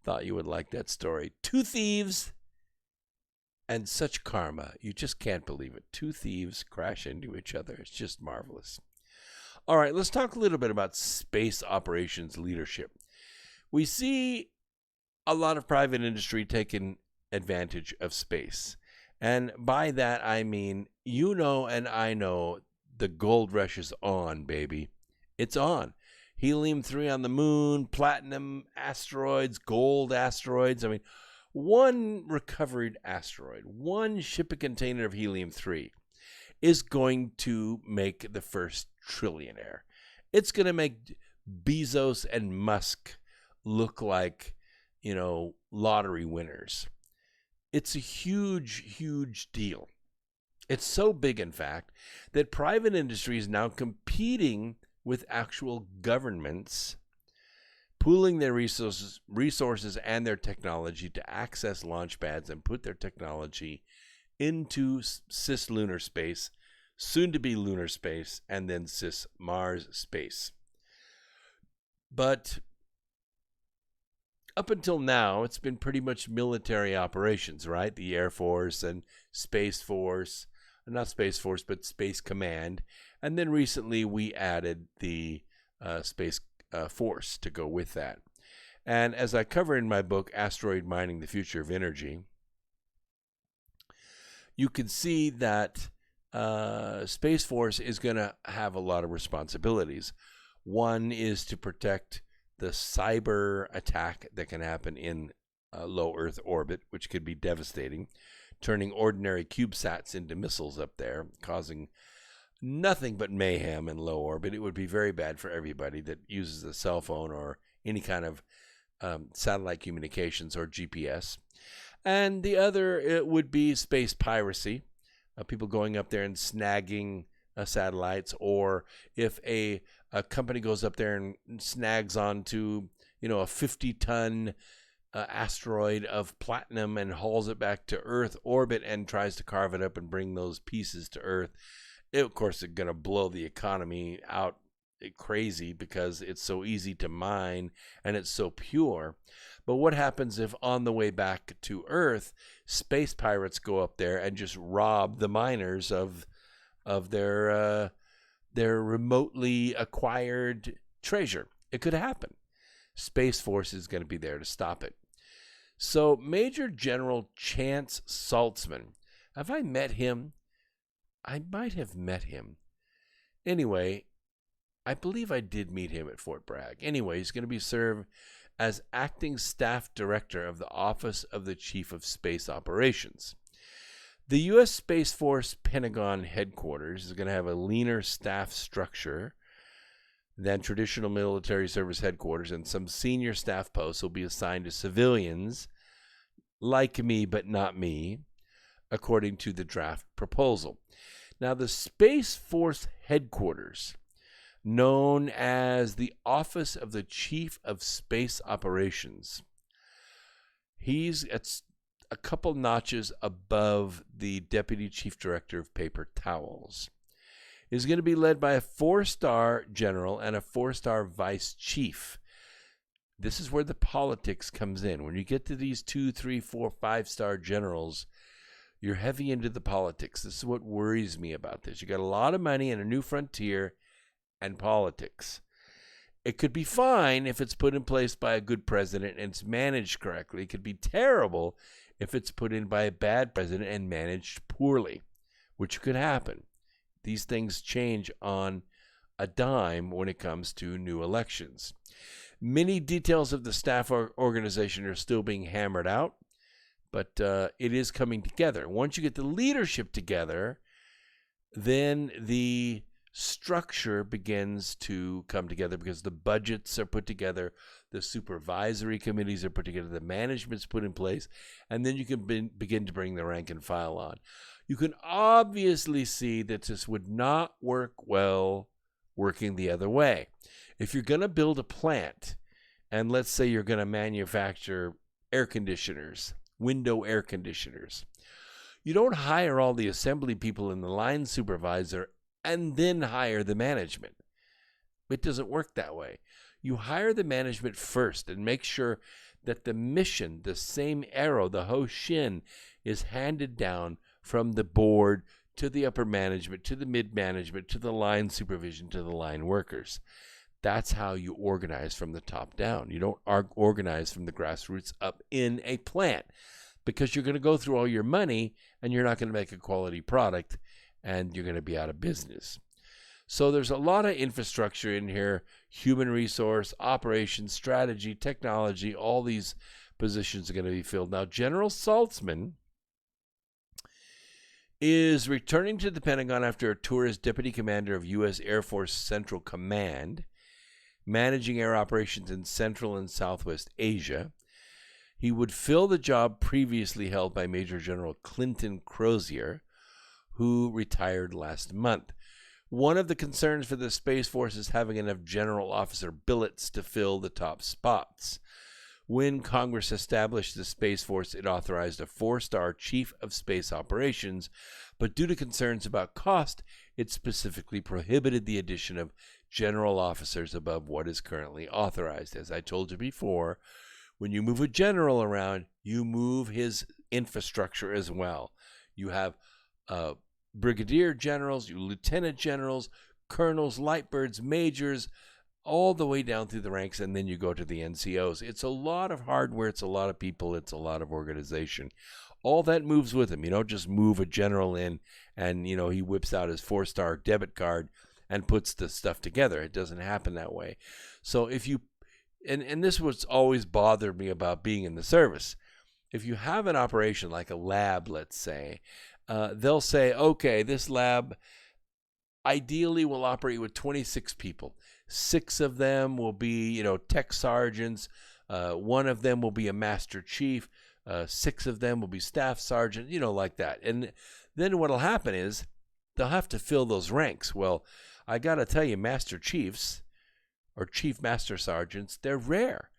thought you would like that story. 2 thieves and such karma. You just can't believe it. 2 thieves crash into each other. It's just marvelous. All right, let's talk a little bit about space operations leadership. We see a lot of private industry taking advantage of space. And by that, I mean, you know and I know the gold rush is on, baby. It's on. Helium-3 on the moon, platinum asteroids, gold asteroids. I mean, one recovered asteroid, one shipping container of helium-3 is going to make the first trillionaire. It's going to make Bezos and Musk look like, lottery winners. It's a huge, huge deal. It's so big, in fact, that private industry is now competing with actual governments, pooling their resources and their technology to access launch pads and put their technology into cis-lunar space, soon to be lunar space, and then cis-Mars space. But up until now, it's been pretty much military operations, right? The Air Force and Space Force, not Space Force, but Space Command. And then recently we added the Space Force to go with that. And as I cover in my book, Asteroid Mining, the Future of Energy, you can see that Space Force is going to have a lot of responsibilities. One is to protect the cyber attack that can happen in low Earth orbit, which could be devastating, turning ordinary CubeSats into missiles up there, causing nothing but mayhem in low orbit. It would be very bad for everybody that uses a cell phone or any kind of satellite communications or GPS. And the other, it would be space piracy, people going up there and snagging satellites, or if a company goes up there and snags onto, a 50-ton asteroid of platinum and hauls it back to Earth orbit and tries to carve it up and bring those pieces to Earth. It, of course, is going to blow the economy out crazy because it's so easy to mine and it's so pure. But what happens if on the way back to Earth, space pirates go up there and just rob the miners of their remotely acquired treasure? It could happen. Space Force is going to be there to stop it. So Major General Chance Saltzman, have I met him? I might have met him. Anyway, I believe I did meet him at Fort Bragg. Anyway, he's going to be served as acting staff director of the Office of the Chief of Space Operations. The U.S. Space Force Pentagon headquarters is going to have a leaner staff structure than traditional military service headquarters, and some senior staff posts will be assigned to civilians like me but not me, according to the draft proposal. Now, the Space Force headquarters, known as the Office of the Chief of Space Operations, he's at a couple notches above the Deputy Chief Director of Paper Towels, is going to be led by a 4-star general and a 4-star vice chief. This is where the politics comes in. When you get to these 2, 3, 4, 5-star generals, you're heavy into the politics. This is what worries me about this. You got a lot of money and a new frontier and politics. It could be fine if it's put in place by a good president and it's managed correctly. It could be terrible if it's put in by a bad president and managed poorly, which could happen. These things change on a dime when it comes to new elections. Many details of the staff organization are still being hammered out, but it is coming together. Once you get the leadership together, then the structure begins to come together because the budgets are put together, the supervisory committees are put together, the management's put in place, and then you can begin to bring the rank and file on. You can obviously see that this would not work well working the other way. If you're going to build a plant, and let's say you're going to manufacture air conditioners, window air conditioners, you don't hire all the assembly people and the line supervisor and then hire the management. It doesn't work that way. You hire the management first and make sure that the mission, the same arrow, the Ho Shin, is handed down from the board to the upper management, to the mid-management, to the line supervision, to the line workers. That's how you organize from the top down. You don't organize from the grassroots up in a plant, because you're going to go through all your money and you're not going to make a quality product and you're going to be out of business. So there's a lot of infrastructure in here: human resource, operations, strategy, technology. All these positions are going to be filled. Now, General Saltzman is returning to the Pentagon after a tour as Deputy Commander of U.S. Air Force Central Command, managing air operations in Central and Southwest Asia. He would fill the job previously held by Major General Clinton Crozier, who retired last month. One of the concerns for the Space Force is having enough general officer billets to fill the top spots. When Congress established the Space Force, it authorized a 4-star Chief of Space Operations, but due to concerns about cost, it specifically prohibited the addition of general officers above what is currently authorized. As I told you before, when you move a general around, you move his infrastructure as well. You have brigadier generals, you lieutenant generals, colonels, light birds, majors, all the way down through the ranks, and then you go to the NCOs. It's a lot of hardware, it's a lot of people, it's a lot of organization. All that moves with him. You don't just move a general in and, he whips out his 4-star debit card and puts the stuff together. It doesn't happen that way. So if you, and this was always bothered me about being in the service. If you have an operation like a lab, let's say, they'll say, okay, this lab ideally will operate with 26 people. 6 of them will be, tech sergeants. 1 of them will be a master chief. 6 of them will be staff sergeant, like that. And then what'll happen is they'll have to fill those ranks. Well, I got to tell you, master chiefs or chief master sergeants, they're rare.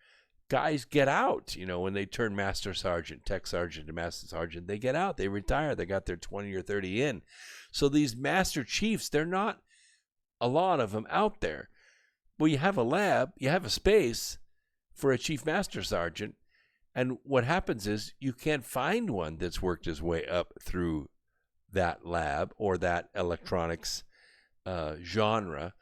Guys get out, when they turn master sergeant, tech sergeant to master sergeant, they get out, they retire, they got their 20 or 30 in. So these master chiefs, they're not a lot of them out there. Well, you have a lab, you have a space for a chief master sergeant, and what happens is you can't find one that's worked his way up through that lab or that electronics genre.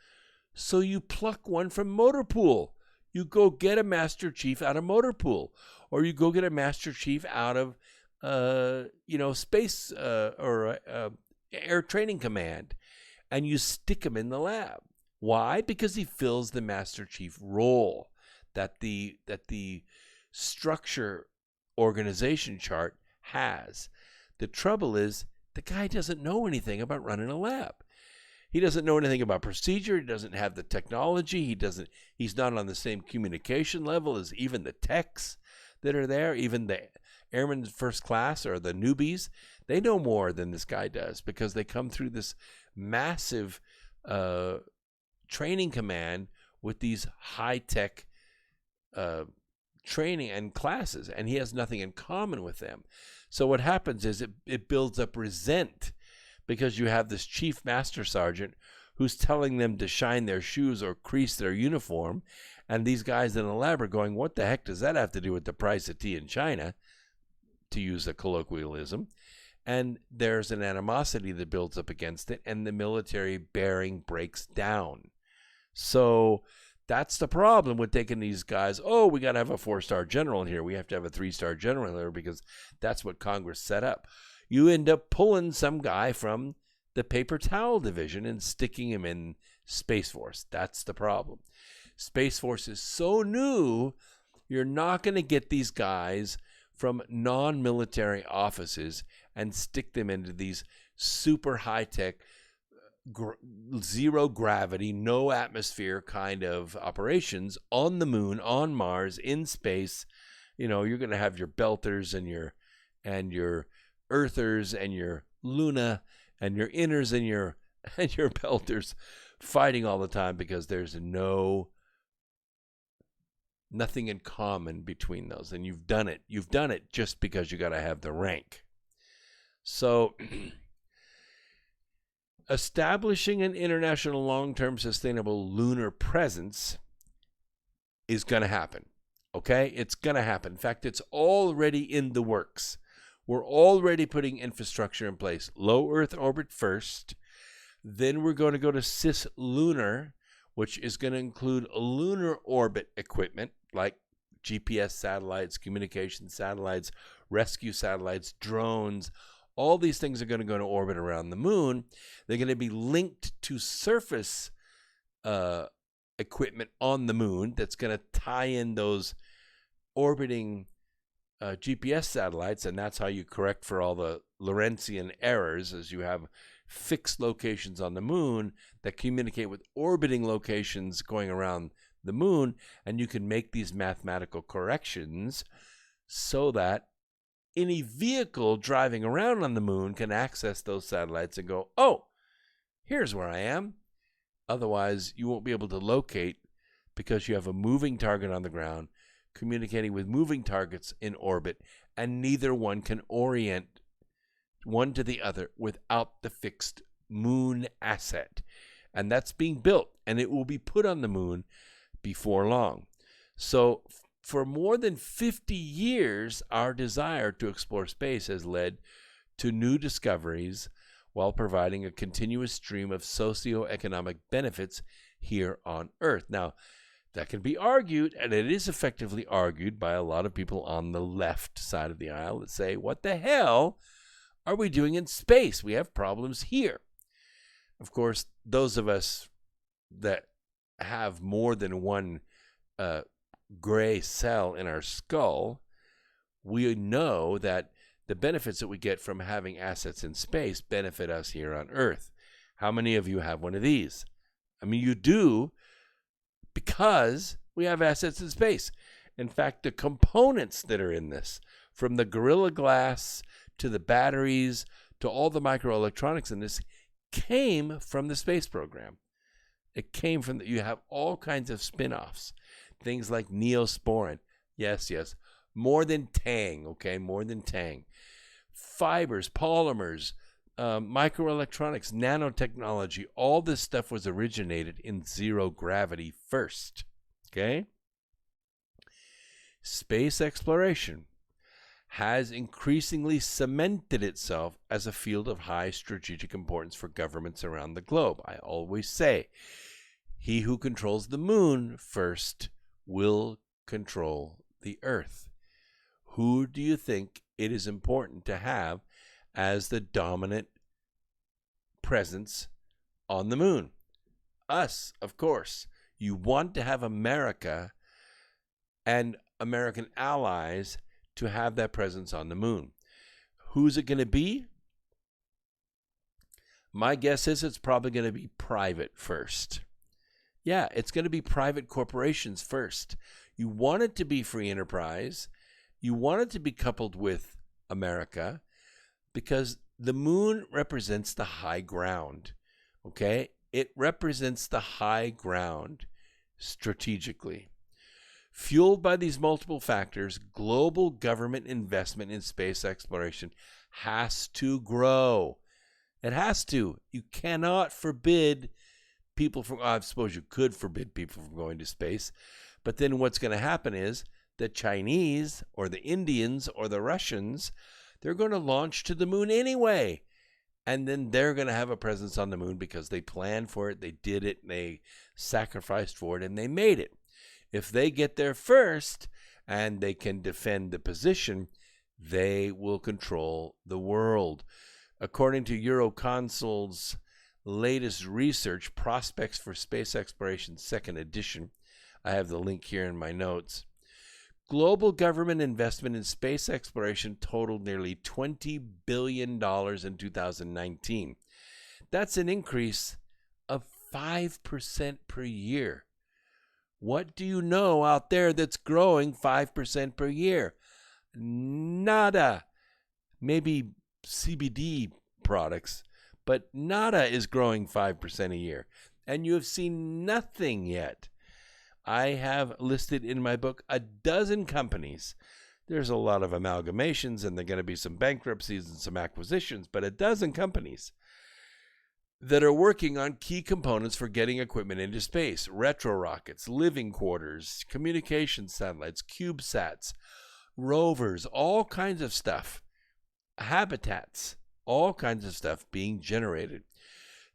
So you pluck one from motor pool. You go get a master chief out of motor pool, or you go get a master chief out of, space or air training command, and you stick him in the lab. Why? Because he fills the master chief role that the structure organization chart has. The trouble is The guy doesn't know anything about running a lab. He doesn't know anything about procedure. He doesn't have the technology. He's not on the same communication level as even the techs that are there, even the airmen first class or the newbies. They know more than this guy does because they come through this massive training command with these high-tech training and classes, and he has nothing in common with them. So what happens is it builds up resent because you have this chief master sergeant who's telling them to shine their shoes or crease their uniform, and these guys in the lab are going, what the heck does that have to do with the price of tea in China, to use a colloquialism? And there's an animosity that builds up against it, and the military bearing breaks down. So that's the problem with taking these guys. Oh, we got to have a 4-star general in here. We have to have a 3-star general in there because that's what Congress set up. You end up pulling some guy from the paper towel division and sticking him in Space Force. That's the problem. Space Force is so new, you're not going to get these guys from non-military offices and stick them into these super high-tech, zero gravity, no atmosphere kind of operations on the moon, on Mars, in space. You know, you're going to have your belters and your earthers and your Luna and your inners and your belters fighting all the time because there's nothing in common between those. And you've done it just because you got to have the rank. So establishing an international long-term sustainable lunar presence is going to happen. Okay? It's going to happen. In fact, it's already in the works. We're already putting infrastructure in place. Low Earth orbit first. Then we're going to go to cislunar, which is going to include lunar orbit equipment like GPS satellites, communication satellites, rescue satellites, drones. All these things are going to go to orbit around the moon. They're going to be linked to surface equipment on the moon that's going to tie in those orbiting GPS satellites, and that's how you correct for all the Lorentzian errors, as you have fixed locations on the moon that communicate with orbiting locations going around the moon, and you can make these mathematical corrections so that any vehicle driving around on the moon can access those satellites and go, oh, here's where I am. Otherwise, you won't be able to locate because you have a moving target on the ground communicating with moving targets in orbit, and neither one can orient one to the other without the fixed moon asset. And that's being built, and it will be put on the moon before long. So for more than 50 years, our desire to explore space has led to new discoveries while providing a continuous stream of socioeconomic benefits here on Earth. Now, that can be argued, and it is effectively argued by a lot of people on the left side of the aisle that say, what the hell are we doing in space? We have problems here. Of course, those of us that have more than one gray cell in our skull, we know that the benefits that we get from having assets in space benefit us here on Earth. How many of you have one of these? I mean, you do, because we have assets in space. In fact, the components that are in this, from the Gorilla Glass to the batteries to all the microelectronics in this, came from the space program. It came from you have all kinds of spin-offs. Things like Neosporin. Yes. More than Tang, okay? More than Tang. Fibers, polymers, microelectronics, nanotechnology, all this stuff was originated in zero gravity first, okay? Space exploration has increasingly cemented itself as a field of high strategic importance for governments around the globe. I always say, he who controls the moon first will control the Earth. Who do you think it is important to have as the dominant presence on the moon? Us, of course. You want to have America and American allies to have that presence on the moon. Who's it going to be? My guess is it's probably going to be private first. Yeah, it's going to be private corporations first. You want it to be free enterprise. You want it to be coupled with America because the moon represents the high ground, okay? It represents the high ground strategically. Fueled by these multiple factors, global government investment in space exploration has to grow. It has to. You cannot forbid people from, I suppose you could forbid people from going to space, but then what's going to happen is the Chinese or the Indians or the Russians, they're going to launch to the moon anyway. And then they're going to have a presence on the moon because they planned for it, they did it, and they sacrificed for it, and they made it. If they get there first and they can defend the position, they will control the world. According to Euroconsul's latest research, Prospects for Space Exploration 2nd edition, I have the link here in my notes, global government investment in space exploration totaled nearly $20 billion in 2019. That's an increase of 5% per year. What do you know out there that's growing 5% per year? Nada. Maybe CBD products, but nada is growing 5% a year. And you have seen nothing yet. I have listed in my book a dozen companies. There's a lot of amalgamations and there are going to be some bankruptcies and some acquisitions, but a dozen companies that are working on key components for getting equipment into space. Retro rockets, living quarters, communication satellites, CubeSats, rovers, all kinds of stuff. Habitats, all kinds of stuff being generated.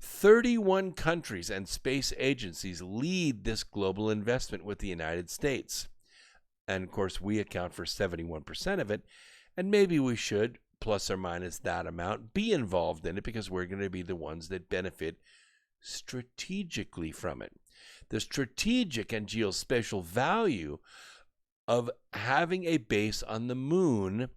31 countries and space agencies lead this global investment with the United States. And of course, we account for 71% of it. And maybe we should, plus or minus that amount, be involved in it because we're going to be the ones that benefit strategically from it. The strategic and geospatial value of having a base on the moon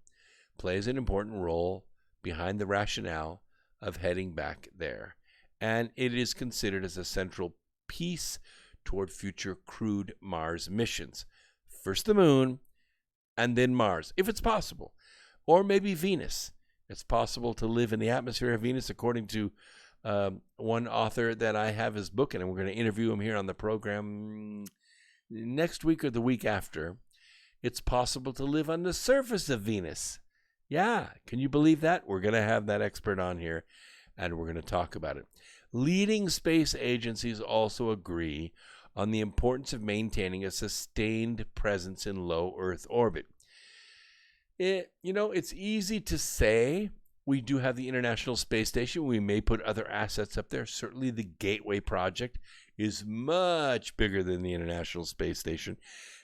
plays an important role behind the rationale of heading back there. And it is considered as a central piece toward future crewed Mars missions. First the moon, and then Mars, if it's possible. Or maybe Venus. It's possible to live in the atmosphere of Venus, according to one author that I have his book in, and we're going to interview him here on the program next week or the week after. It's possible to live on the surface of Venus. Yeah, can you believe that? We're going to have that expert on here, and we're going to talk about it. Leading space agencies also agree on the importance of maintaining a sustained presence in low Earth orbit. It's easy to say we do have the International Space Station. We may put other assets up there. Certainly the Gateway project is much bigger than the International Space Station.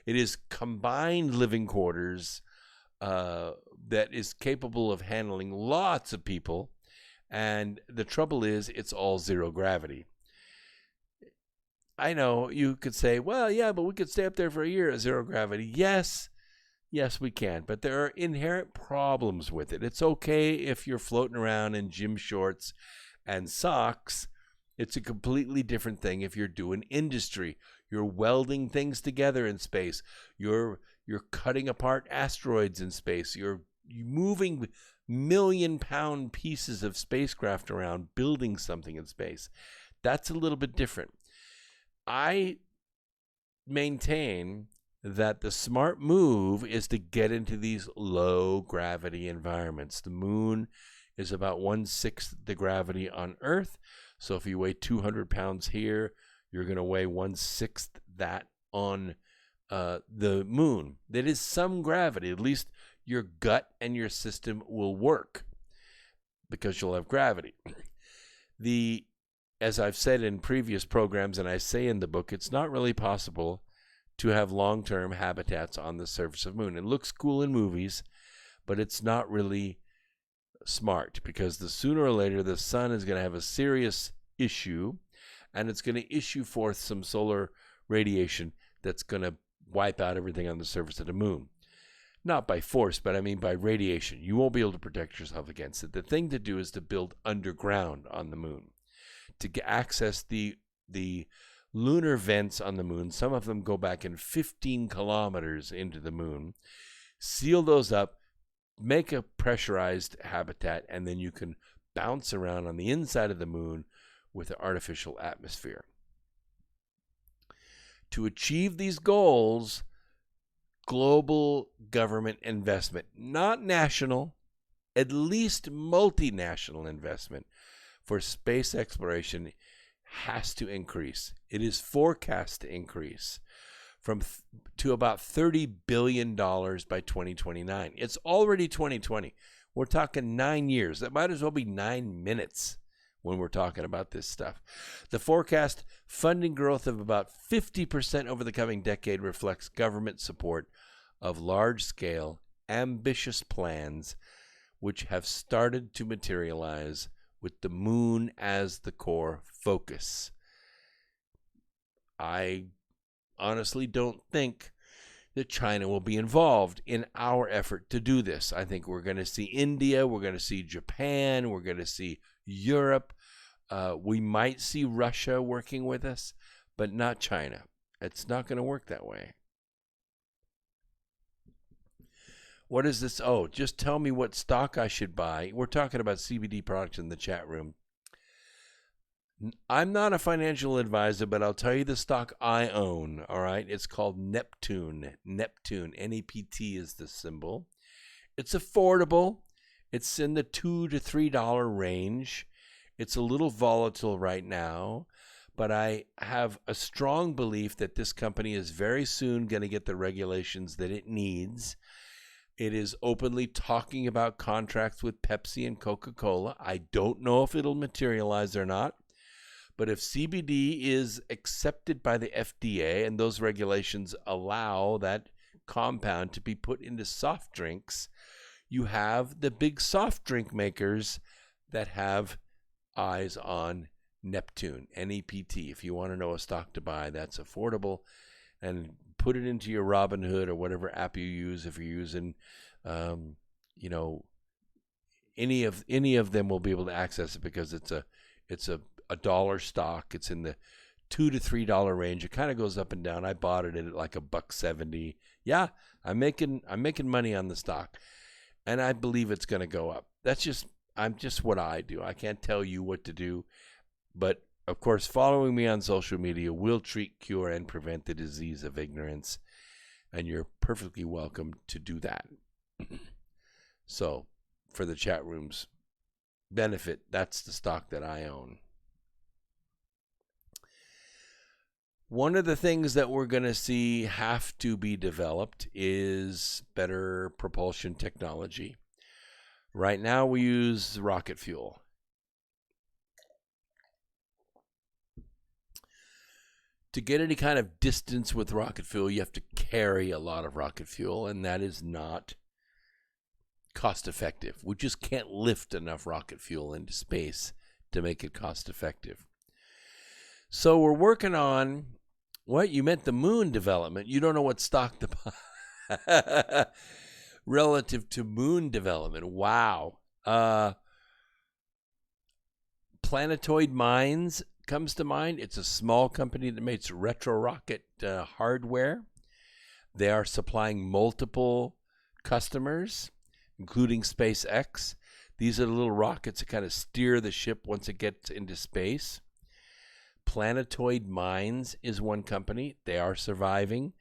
It is combined living quarters that is capable of handling lots of people. And the trouble is, it's all zero gravity. I know you could say, well, yeah, but we could stay up there for a year at zero gravity. Yes, we can. But there are inherent problems with it. It's okay if you're floating around in gym shorts and socks. It's a completely different thing if you're doing industry. You're welding things together in space. You're cutting apart asteroids in space. You're moving million-pound pieces of spacecraft around, building something in space. That's a little bit different. I maintain that the smart move is to get into these low-gravity environments. The moon is about 1/6 the gravity on Earth. So if you weigh 200 pounds here, you're going to weigh 1/6 that on the moon. That is some gravity. At least your gut and your system will work because you'll have gravity. As I've said in previous programs, and I say in the book, it's not really possible to have long-term habitats on the surface of the moon. It looks cool in movies, but it's not really smart because sooner or later the sun is going to have a serious issue, and it's going to issue forth some solar radiation that's going to wipe out everything on the surface of the moon. Not by force, but I mean by radiation. You won't be able to protect yourself against it. The thing to do is to build underground on the moon. to access the lunar vents on the moon. Some of them go back in 15 kilometers into the moon. Seal those up, make a pressurized habitat, and then you can bounce around on the inside of the moon with an artificial atmosphere. To achieve these goals, global government investment, not national, at least multinational investment for space exploration has to increase. It is forecast to increase to about $30 billion by 2029. It's already 2020. We're talking 9 years. That might as well be 9 minutes when we're talking about this stuff. The forecast funding growth of about 50% over the coming decade reflects government support of large-scale, ambitious plans which have started to materialize with the moon as the core focus. I honestly don't think that China will be involved in our effort to do this. I think we're going to see India, we're going to see Japan, we're going to see Europe. We might see Russia working with us, but not China. It's not going to work that way. What is this? Oh, just tell me what stock I should buy. We're talking about CBD products in the chat room. I'm not a financial advisor, but I'll tell you the stock I own, all right? It's called Neptune. Neptune, N-E-P-T is the symbol. It's affordable. It's in the $2 to $3 range. It's a little volatile right now, but I have a strong belief that this company is very soon going to get the regulations that it needs. It is openly talking about contracts with Pepsi and Coca-Cola. I don't know if it'll materialize or not, but if CBD is accepted by the FDA and those regulations allow that compound to be put into soft drinks, you have the big soft drink makers that have eyes on Neptune, N-E-P-T. If you want to know a stock to buy that's affordable, and put it into your Robinhood or whatever app you use. If you're using, any of them will be able to access it because it's a dollar stock. It's in the $2 to $3 range. It kind of goes up and down. I bought it at like $1.70. Yeah, I'm making money on the stock, and I believe it's going to go up. I'm just what I do. I can't tell you what to do, but of course, following me on social media will treat, cure, and prevent the disease of ignorance, and you're perfectly welcome to do that. So, for the chat room's benefit, that's the stock that I own. One of the things that we're going to see have to be developed is better propulsion technology. Right now, we use rocket fuel. To get any kind of distance with rocket fuel, you have to carry a lot of rocket fuel, and that is not cost effective. We just can't lift enough rocket fuel into space to make it cost effective. So we're working on, what? You meant the moon development. You don't know what stock to buy. Relative to moon development. Wow. Planetoid Mines comes to mind. It's a small company that makes retro rocket hardware. They are supplying multiple customers, including SpaceX. These are the little rockets that kind of steer the ship once it gets into space. Planetoid Mines is one company. They are surviving.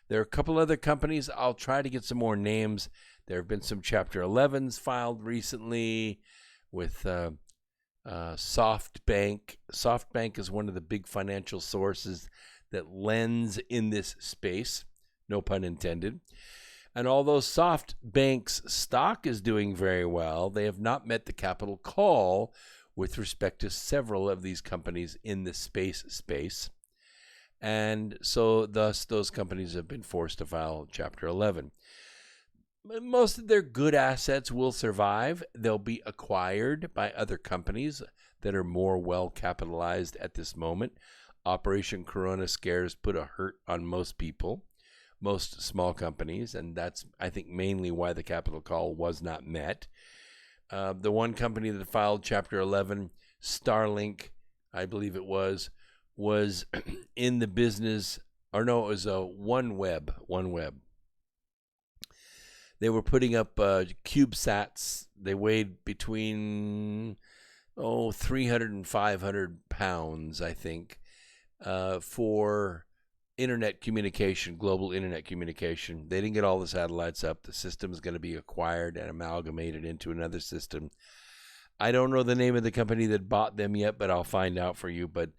There are a couple other companies. I'll try to get some more names. There have been some Chapter 11s filed recently with SoftBank. SoftBank is one of the big financial sources that lends in this space, no pun intended. And although SoftBank's stock is doing very well, they have not met the capital call with respect to several of these companies in the space. And so thus those companies have been forced to file Chapter 11. Most of their good assets will survive. They'll be acquired by other companies that are more well capitalized at this moment. Operation Corona scares put a hurt on most people, most small companies, and that's, I think, mainly why the capital call was not met. The one company that filed Chapter 11, Starlink, I believe it was in the business, or no, it was OneWeb. They were putting up CubeSats. They weighed between 300 and 500 pounds, I think, for internet communication, global internet communication. They didn't get all the satellites up. The system is going to be acquired and amalgamated into another system. I don't know the name of the company that bought them yet, but I'll find out for you. But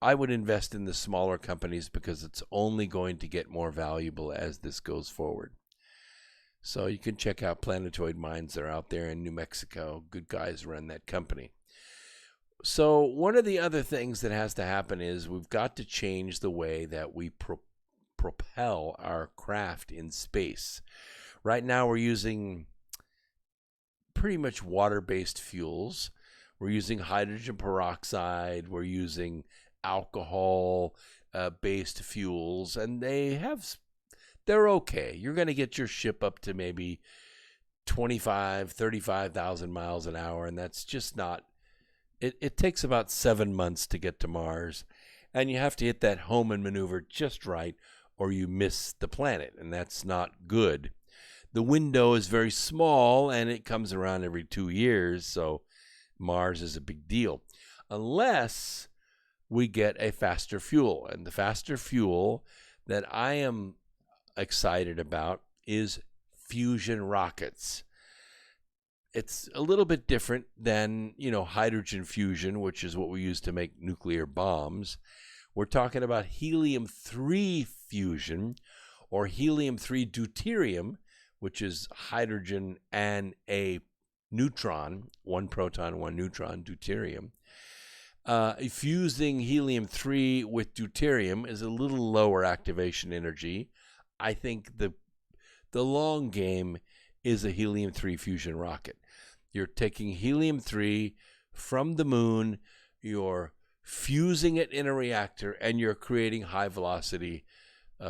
I would invest in the smaller companies because it's only going to get more valuable as this goes forward. So you can check out Planetoid Mines. They're out there in New Mexico. Good guys run that company. So one of the other things that has to happen is we've got to change the way that we propel our craft in space. Right now we're using pretty much water-based fuels. We're using hydrogen peroxide. We're using alcohol-based fuels, and they're okay. You're going to get your ship up to maybe 35,000 miles an hour, and that's just not. It takes about 7 months to get to Mars, and you have to hit that Hohmann maneuver just right, or you miss the planet, and that's not good. The window is very small, and it comes around every 2 years, so Mars is a big deal. Unless we get a faster fuel, and the faster fuel that I am excited about is fusion rockets. It's a little bit different than, hydrogen fusion, which is what we use to make nuclear bombs. We're talking about helium-3 fusion, or helium-3 deuterium, which is hydrogen and a neutron, one proton, one neutron, deuterium. Fusing helium-3 with deuterium is a little lower activation energy. I think the long game is a helium-3 fusion rocket. You're taking helium-3 from the moon, you're fusing it in a reactor, and you're creating high-velocity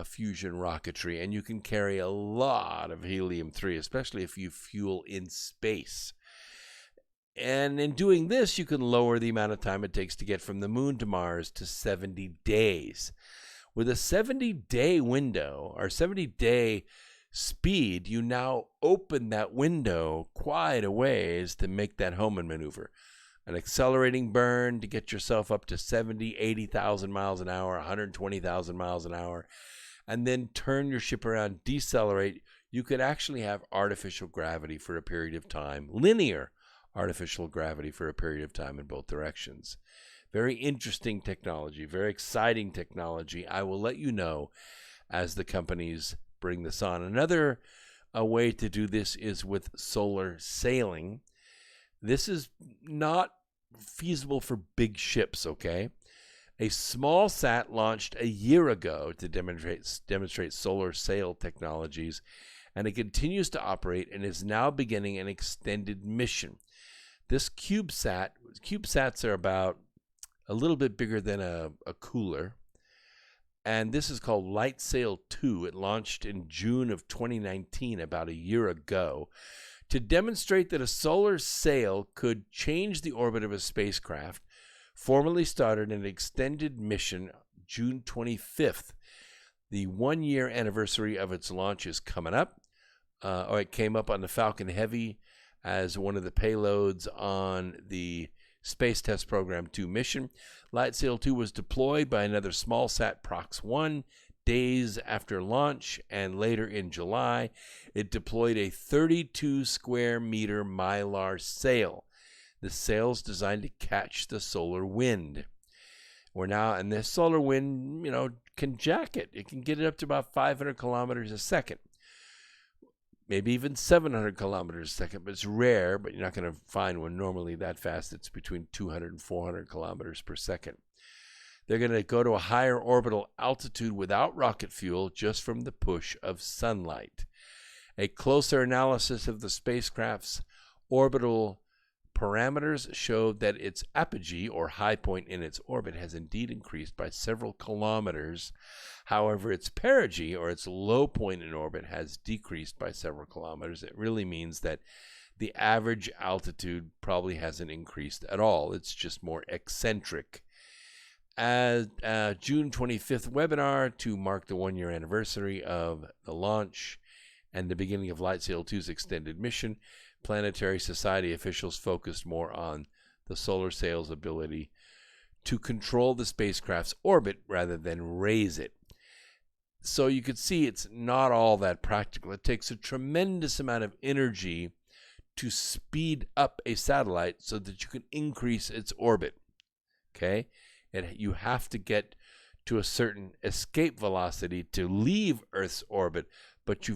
fusion rocketry. And you can carry a lot of helium-3, especially if you fuel in space. And in doing this, you can lower the amount of time it takes to get from the moon to Mars to 70 days. With a 70-day window, or 70-day speed, you now open that window quite a ways to make that Hohmann maneuver. An accelerating burn to get yourself up to 70, 80,000 miles an hour, 120,000 miles an hour, and then turn your ship around, decelerate. You could actually have artificial gravity for a period of time, linear artificial gravity for a period of time in both directions. Very interesting technology, very exciting technology. I will let you know as the companies bring this on. Another way to do this is with solar sailing. This is not feasible for big ships, okay? A small sat launched a year ago to demonstrate solar sail technologies, and it continues to operate and is now beginning an extended mission. This CubeSats are about a little bit bigger than a cooler. And this is called LightSail 2. It launched in June of 2019, about a year ago, to demonstrate that a solar sail could change the orbit of a spacecraft. Formally started an extended mission June 25th. The 1-year anniversary of its launch is coming up. It came up on the Falcon Heavy as one of the payloads on the Space Test Program 2 mission. LightSail 2 was deployed by another small sat Prox 1 days after launch, and later in July, it deployed a 32 square meter mylar sail. The sail is designed to catch the solar wind. And this solar wind, can jack it. It can get it up to about 500 kilometers a second. Maybe even 700 kilometers a second, but it's rare, but you're not going to find one normally that fast. It's between 200 and 400 kilometers per second. They're going to go to a higher orbital altitude without rocket fuel, just from the push of sunlight. A closer analysis of the spacecraft's orbital parameters showed that its apogee, or high point in its orbit, has indeed increased by several kilometers. However, its perigee, or its low point in orbit, has decreased by several kilometers. It really means that the average altitude probably hasn't increased at all. It's just more eccentric As June 25th webinar to mark the 1-year anniversary of the launch and the beginning of LightSail 2's extended mission, Planetary Society officials focused more on the solar sail's ability to control the spacecraft's orbit rather than raise it. So you could see it's not all that practical. It takes a tremendous amount of energy to speed up a satellite so that you can increase its orbit. Okay? You have to get to a certain escape velocity to leave Earth's orbit, but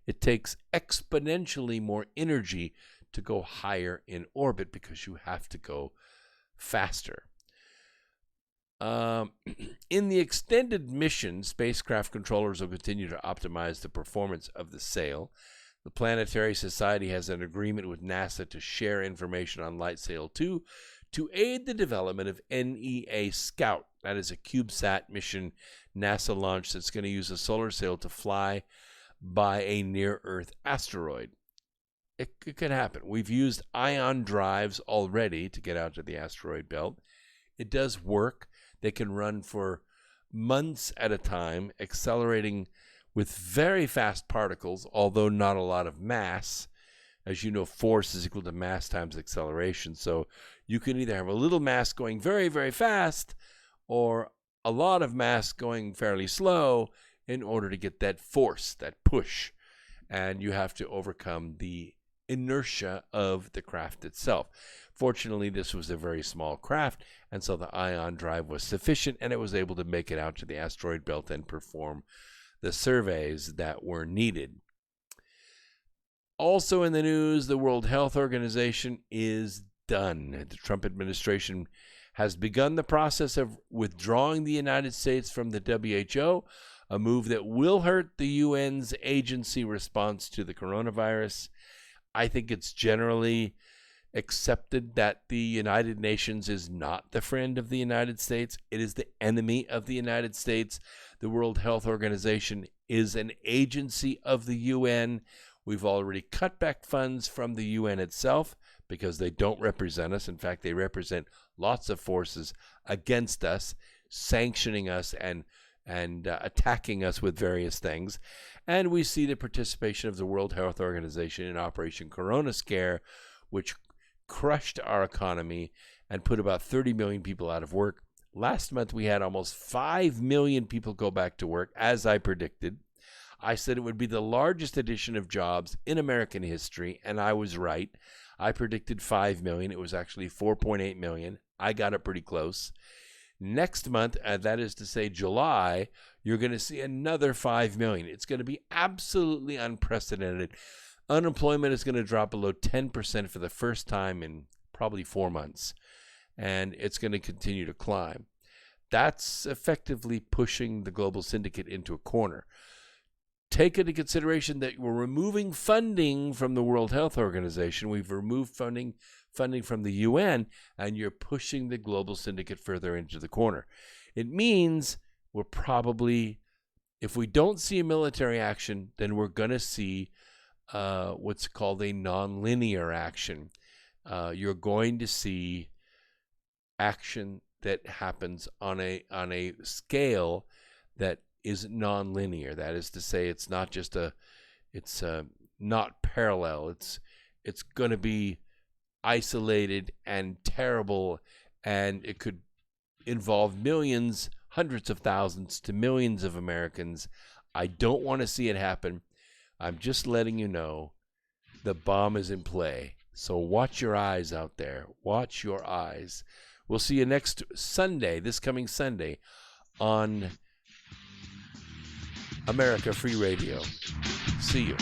it takes exponentially more energy to go higher in orbit because you have to go faster. In the extended mission, spacecraft controllers will continue to optimize the performance of the sail. The Planetary Society has an agreement with NASA to share information on LightSail 2 to aid the development of NEA Scout. That is a CubeSat mission NASA launched that's going to use a solar sail to fly by a near-Earth asteroid. It could happen. We've used ion drives already to get out to the asteroid belt. It does work. They can run for months at a time, accelerating with very fast particles, although not a lot of mass. As you know, force is equal to mass times acceleration. So you can either have a little mass going very, very fast or a lot of mass going fairly slow in order to get that force, that push. And you have to overcome the inertia of the craft itself. Fortunately, this was a very small craft, and so the ion drive was sufficient, and it was able to make it out to the asteroid belt and perform the surveys that were needed. Also in the news, the World Health Organization is done. The Trump administration has begun the process of withdrawing the United States from the WHO, a move that will hurt the UN's agency response to the coronavirus. I think it's generally accepted that the United Nations is not the friend of the United States. It is the enemy of the United States. The World Health Organization is an agency of the UN. We've already cut back funds from the UN itself because they don't represent us. In fact, they represent lots of forces against us, sanctioning us and attacking us with various things. And we see the participation of the World Health Organization in Operation Corona Scare, which crushed our economy and put about 30 million people out of work. Last month, we had almost 5 million people go back to work, as I predicted. I said it would be the largest addition of jobs in American history, and I was right. I predicted 5 million. It was actually 4.8 million. I got it pretty close. Next month, that is to say July, you're going to see another 5 million. It's going to be absolutely unprecedented. Unemployment is going to drop below 10% for the first time in probably 4 months, and it's going to continue to climb. That's effectively pushing the global syndicate into a corner. Take into consideration that we're removing funding from the World Health Organization. We've removed funding from the UN, and you're pushing the global syndicate further into the corner. It means we're probably, if we don't see a military action, then we're going to see what's called a nonlinear action. You're going to see action that happens on a scale that is nonlinear. That is to say, it's not just it's not parallel. It's going to be isolated and terrible, and it could involve millions, hundreds of thousands to millions of Americans. I don't want to see it happen. I'm just letting you know the bomb is in play. So watch your eyes out there. Watch your eyes. We'll see you next Sunday, this coming Sunday, on America Free Radio. See you.